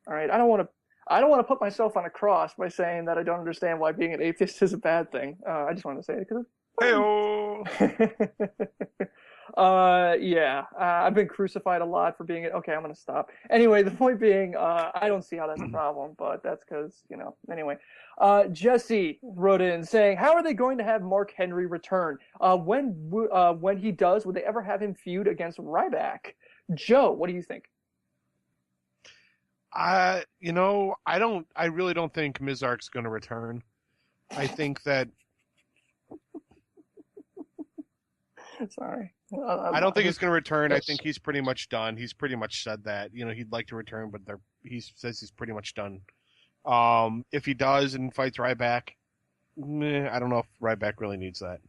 right, I don't want to put myself on a cross by saying that I don't understand why being an atheist is a bad thing. I just wanted to say it because. Hey-o! Yeah, I've been crucified a lot for being. Okay, I'm gonna stop. Anyway, the point being, I don't see how that's a problem, but that's because Anyway, Jesse wrote in saying, "How are they going to have Mark Henry return? When he does, would they ever have him feud against Ryback?" Joe, what do you think? I really don't think Mizark's going to return. I think that. Sorry. I don't think he's going to return. I think he's pretty much done. He's pretty much said that. He'd like to return, but he says he's pretty much done. If he does and fights Ryback, I don't know if Ryback really needs that.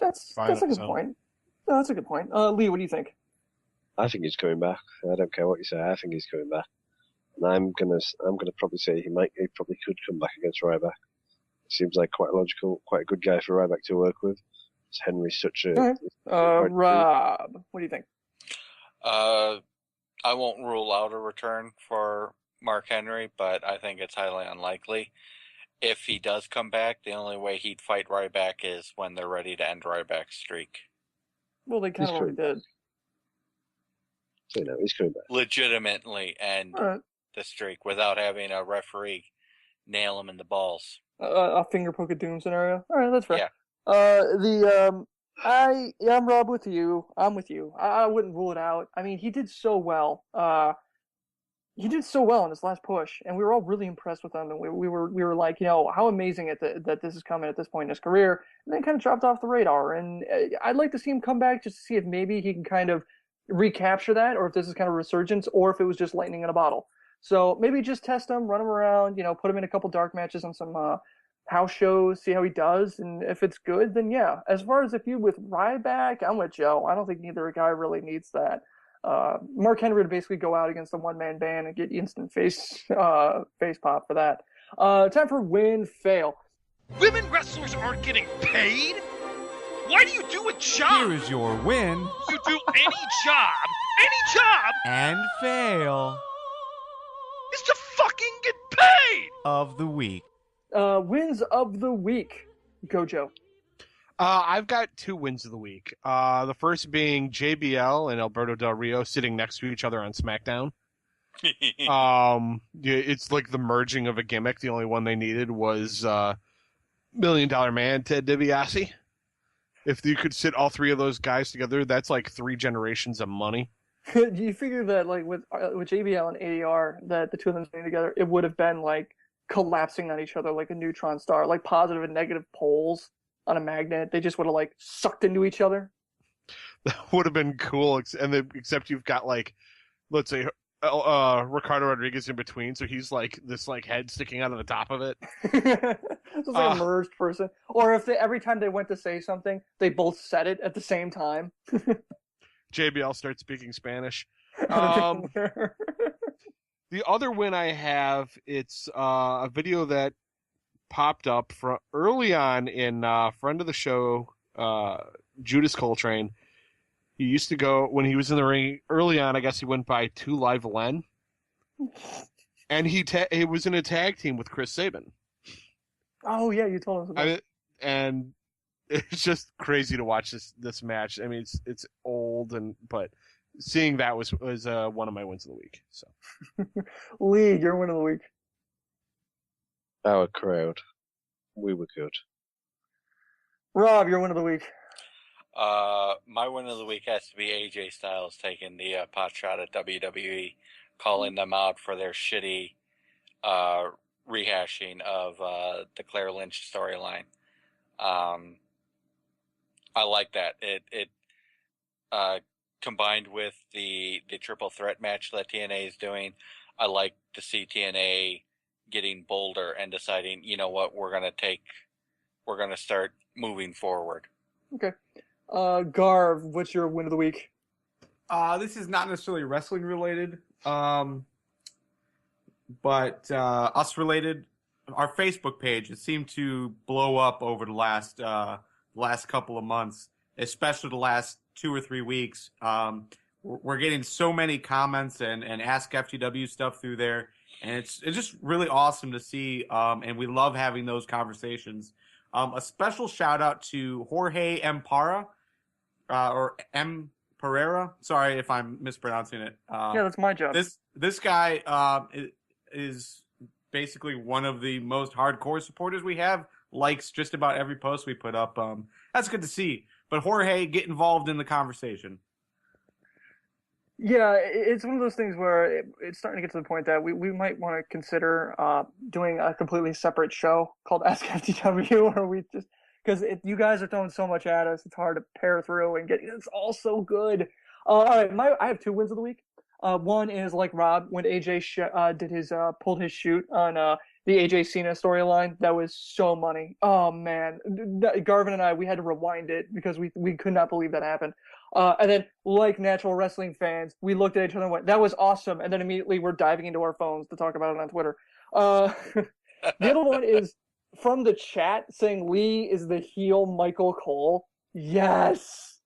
That's a good point. No, that's a good point. Lee, what do you think? I think he's coming back. I don't care what you say. I think he's coming back, and I'm gonna probably say he probably could come back against Ryback. Seems like quite a good guy for Ryback to work with. Henry's such a. Right. Rob, what do you think? I won't rule out a return for Mark Henry, but I think it's highly unlikely. If he does come back, the only way he'd fight Ryback is when they're ready to end Ryback's streak. Well, they kind of already did. So he's coming back. Legitimately end the streak without having a referee nail him in the balls. A finger poke of doom scenario. All right, that's fair. Yeah. I'm Rob with you. I'm with you. I wouldn't rule it out. I mean, he did so well. He did so well in this last push, and we were all really impressed with him. And we were like, how amazing that this is coming at this point in his career. And then kind of dropped off the radar. And I'd like to see him come back just to see if maybe he can kind of recapture that, or if this is kind of a resurgence, or if it was just lightning in a bottle. So maybe just test him, run him around, put him in a couple dark matches on some house shows, see how he does, and if it's good, then yeah. As far as the feud with Ryback, I'm with Joe. I don't think neither guy really needs that. Mark Henry would basically go out against a one-man band and get instant face pop for that. Time for win, fail. Women wrestlers aren't getting paid? Why do you do a job? Here is your win. You do any job, and fail is to fucking get paid! of the week. Wins of the week. Go, Joe. I've got 2 wins of the week. The first being JBL and Alberto Del Rio sitting next to each other on SmackDown. It's like the merging of a gimmick. The only one they needed was $1 Million Man Ted DiBiase. If you could sit all 3 of those guys together, that's like 3 generations of money. Do you figure that like with JBL and ADR, that the two of them sitting together, it would have been like collapsing on each other like a neutron star, like positive and negative poles on a magnet. They just would have like sucked into each other. That would have been cool, except you've got like, let's say, Ricardo Rodriguez in between, so he's like this like head sticking out of the top of it. It's like a merged person. Or if every time they went to say something, they both said it at the same time. JBL starts speaking Spanish. The other win I have, it's a video that popped up from early on in friend of the show, Judas Coltrane. He used to go, when he was in the ring early on, I guess he went by 2 Live Len. And he was in a tag team with Chris Sabin. Oh, yeah, you told us about it. And it's just crazy to watch this match. I mean, it's old, but seeing that was one of my wins of the week. So, Lee, your win of the week. Our crowd. We were good. Rob, your win of the week. My win of the week has to be AJ Styles taking the pot shot at WWE, calling them out for their shitty rehashing of the Claire Lynch storyline. I like that. It combined with the triple threat match that TNA is doing. I like to see TNA getting bolder and deciding, you know what, we're gonna start moving forward. Okay. Garv, what's your win of the week? This is not necessarily wrestling related, but us related. Our Facebook page, it seemed to blow up over the last couple of months, especially the last 2 or 3 weeks. We're getting so many comments and Ask FTW stuff through there, and it's just really awesome to see, and we love having those conversations. A special shout out to Jorge M. Parra, or M. Pereira. Sorry if I'm mispronouncing it. Yeah, that's my job. This guy is basically one of the most hardcore supporters we have. Likes just about every post we put up. That's good to see. But Jorge, get involved in the conversation. Yeah, it's one of those things where it's starting to get to the point that we might want to consider doing a completely separate show called Ask FTW, where we just, because you guys are throwing so much at us, it's hard to pair through and it's all so good. All right, I have 2 wins of the week. One is like Rob, when AJ did his pulled his shoot on the AJ Cena storyline. That was so money. Oh man, Garvin and I, we had to rewind it because we could not believe that happened. And then, like natural wrestling fans, we looked at each other and went, "That was awesome!" And then immediately we're diving into our phones to talk about it on Twitter. The other one is from the chat saying Lee is the heel Michael Cole. Yes.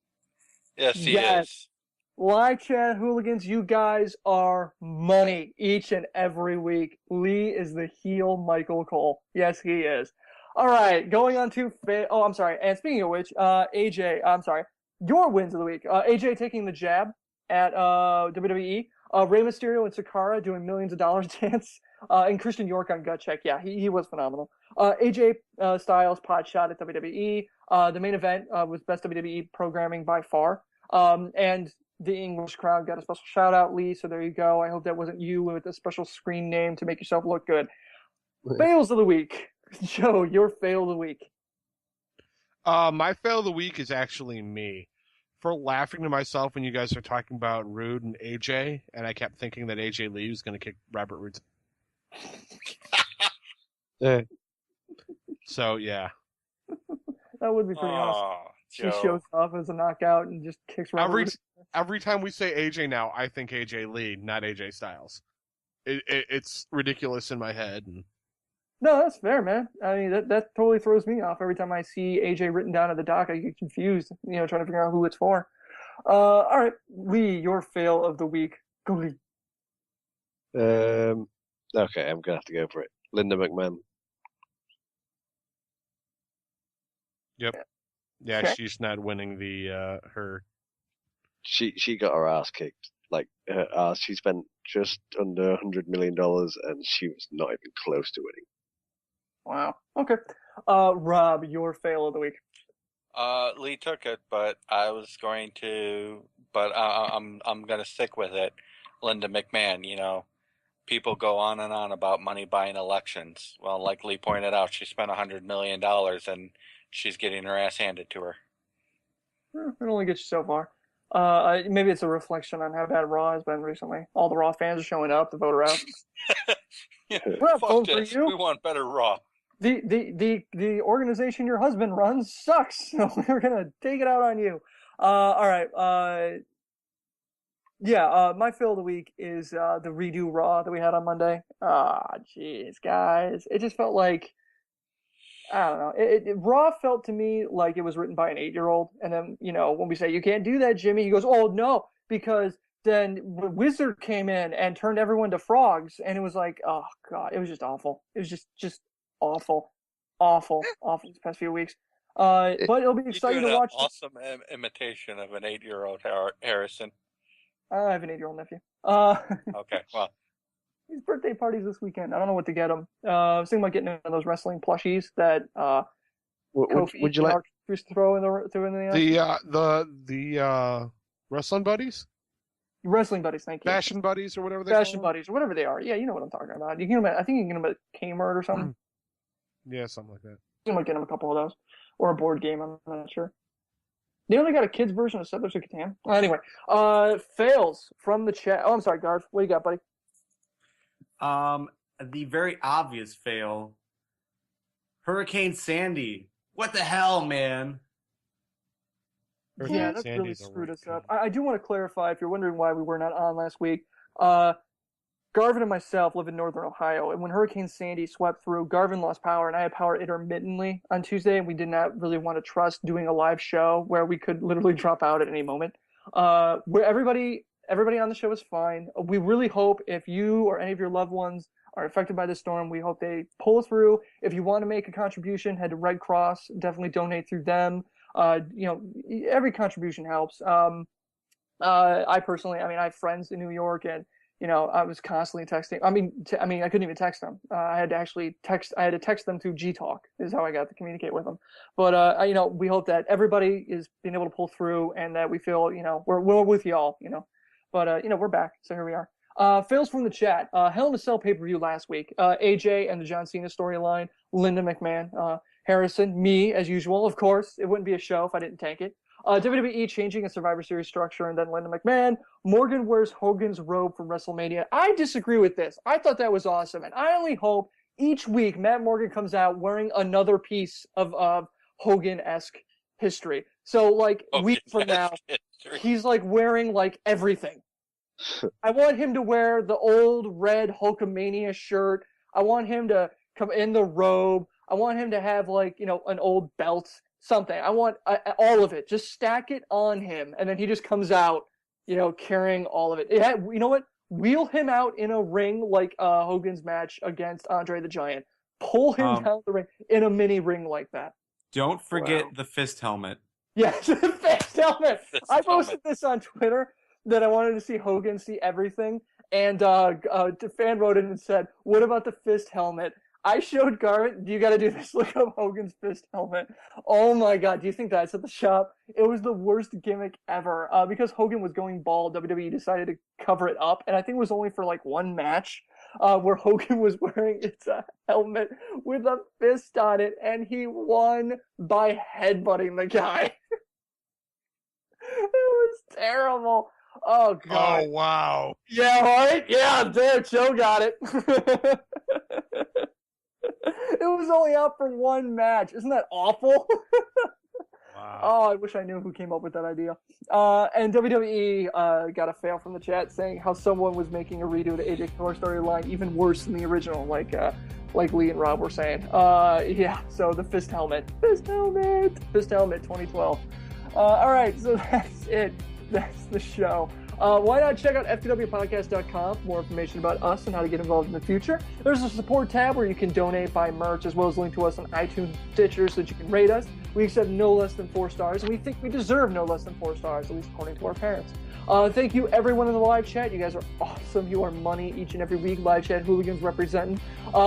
Yes, he is. Live chat hooligans, you guys are money each and every week. Lee is the heel Michael Cole. Yes, he is. All right, going on to I'm sorry. And speaking of which, AJ, I'm sorry. Your wins of the week. AJ taking the jab at WWE. Rey Mysterio and Sakara doing millions of dollars dance. And Christian York on gut check. Yeah, he was phenomenal. AJ Styles pot shot at WWE. The main event was best WWE programming by far. And the English crowd got a special shout out, Lee. So there you go. I hope that wasn't you with a special screen name to make yourself look good. Fails of the week. Joe, your fail of the week. My fail of the week is actually me for laughing to myself when you guys are talking about Rude and AJ, and I kept thinking that AJ Lee was going to kick Robert Roode's. So yeah, That would be pretty awesome. Oh, She Joe. shows off as a knockout and just kicks Robert. every time we say AJ now, I think AJ Lee, not AJ Styles. It's ridiculous in my head. And... No, that's fair, man. I mean, that totally throws me off. Every time I see AJ written down at the dock, I get confused, trying to figure out who it's for. All right, Lee, your fail of the week. Go, Lee. Okay, I'm gonna have to go for it. Linda McMahon. Yep. Yeah, Okay. she's not winning the her. She got her ass kicked. Like her ass, she spent just under $100 million, and she was not even close to winning. Wow. Okay. Rob, your fail of the week. Lee took it, but I was going to, but I'm going to stick with it. Linda McMahon, people go on and on about money buying elections. Well, like Lee pointed out, she spent $100 million and she's getting her ass handed to her. It only gets you so far. Maybe it's a reflection on how bad Raw has been recently. All the Raw fans are showing up to vote her out. We're not Fuck voting for this. you. We want better Raw. The organization your husband runs sucks. So we're gonna take it out on you. All right. My fail of the week is the redo Raw that we had on Monday. Jeez, guys, it just felt like, I don't know. Raw felt to me like it was written by an 8-year-old. And then when we say you can't do that, Jimmy, he goes, "Oh no," because then Wizard came in and turned everyone to frogs, and it was like, oh god, it was just awful. It was just awful these past few weeks. But it'll be exciting to watch. Awesome imitation of an 8-year-old Harrison. I have an 8-year-old nephew. Okay, well, his birthday party's this weekend. I don't know what to get him. I was thinking about getting one of those wrestling plushies that Kofi would you like used to throw in the wrestling buddies? Wrestling buddies, thank you. Fashion buddies or whatever they Fashion call them? buddies or whatever they are. Yeah, you know what I'm talking about. You can get them I think you can get them at Kmart or something. Yeah, something like that. You might get them a couple of those, or a board game. I'm not sure. They only got a kids version of Settlers of Catan. Anyway, fails from the chat. Oh, I'm sorry, Garth. What do you got, buddy? The very obvious fail. Hurricane Sandy. What the hell, man? Yeah, that really screwed us up. I do want to clarify, if you're wondering why we were not on last week, Garvin and myself live in northern Ohio, and when Hurricane Sandy swept through, Garvin lost power, and I had power intermittently on Tuesday, and we did not really want to trust doing a live show where we could literally drop out at any moment. Where everybody on the show is fine. We really hope if you or any of your loved ones are affected by the storm, we hope they pull through. If you want to make a contribution, head to Red Cross, definitely donate through them. Every contribution helps. I personally, I have friends in New York, and I was constantly texting. I couldn't even text them. I had to text them through G-Talk is how I got to communicate with them. But we hope that everybody is being able to pull through, and that we feel, we're with y'all, But we're back, so here we are. Fails from the chat. Hell in a Cell pay-per-view last week. AJ and the John Cena storyline. Linda McMahon. Harrison. Me, as usual, of course. It wouldn't be a show if I didn't tank it. WWE changing a Survivor Series structure, and then Linda McMahon. Morgan wears Hogan's robe from WrestleMania. I disagree with this. I thought that was awesome, and I only hope each week Matt Morgan comes out wearing another piece of Hogan-esque history. So, a week from now, he's wearing everything. I want him to wear the old red Hulkamania shirt. I want him to come in the robe. I want him to have an old belt. Something. I want all of it. Just stack it on him, and then he just comes out, carrying all of it. You know what? Wheel him out in a ring like Hogan's match against Andre the Giant. Pull him down the ring in a mini ring like that. Don't forget the fist helmet. Yeah, the fist helmet. I posted this on Twitter that I wanted to see Hogan see everything, and a fan wrote in and said, "What about the fist helmet?" I showed Garrett, you got to do this. Look up Hogan's fist helmet. Oh my God. Do you think that's at the shop? It was the worst gimmick ever. Because Hogan was going bald, WWE decided to cover it up. And I think it was only for one match where Hogan was wearing its helmet with a fist on it. And he won by headbutting the guy. It was terrible. Oh God. Oh, wow. Yeah, right? Yeah, there, Joe got it. It was only out for one match. Isn't that awful? Wow. Oh, I wish I knew who came up with that idea. And WWE got a fail from the chat saying how someone was making a redo of the AJ Thor storyline even worse than the original, like Lee and Rob were saying. Yeah, so the Fist Helmet 2012. All right, so that's it. That's the show. Why not check out theftwpodcast.com for more information about us and how to get involved in the future. There's a support tab where you can donate, buy merch, as well as link to us on iTunes, Stitcher, so that you can rate us. We accept no less than 4 stars, and we think we deserve no less than 4 stars, at least according to our parents. Thank you, everyone in the live chat. You guys are awesome. You are money each and every week. Live chat hooligans representing.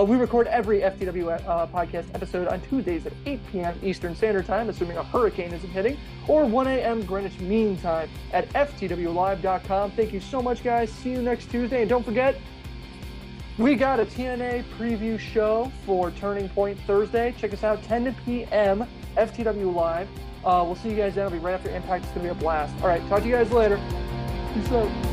We record every FTW podcast episode on Tuesdays at 8 p.m. Eastern Standard Time, assuming a hurricane isn't hitting, or 1 a.m. Greenwich Mean Time at ftwlive.com. Thank you so much, guys. See you next Tuesday. And don't forget, we got a TNA preview show for Turning Point Thursday. Check us out, 10 p.m. FTW Live. We'll see you guys then. It'll be right after Impact. It's going to be a blast. All right, talk to you guys later. Peace out.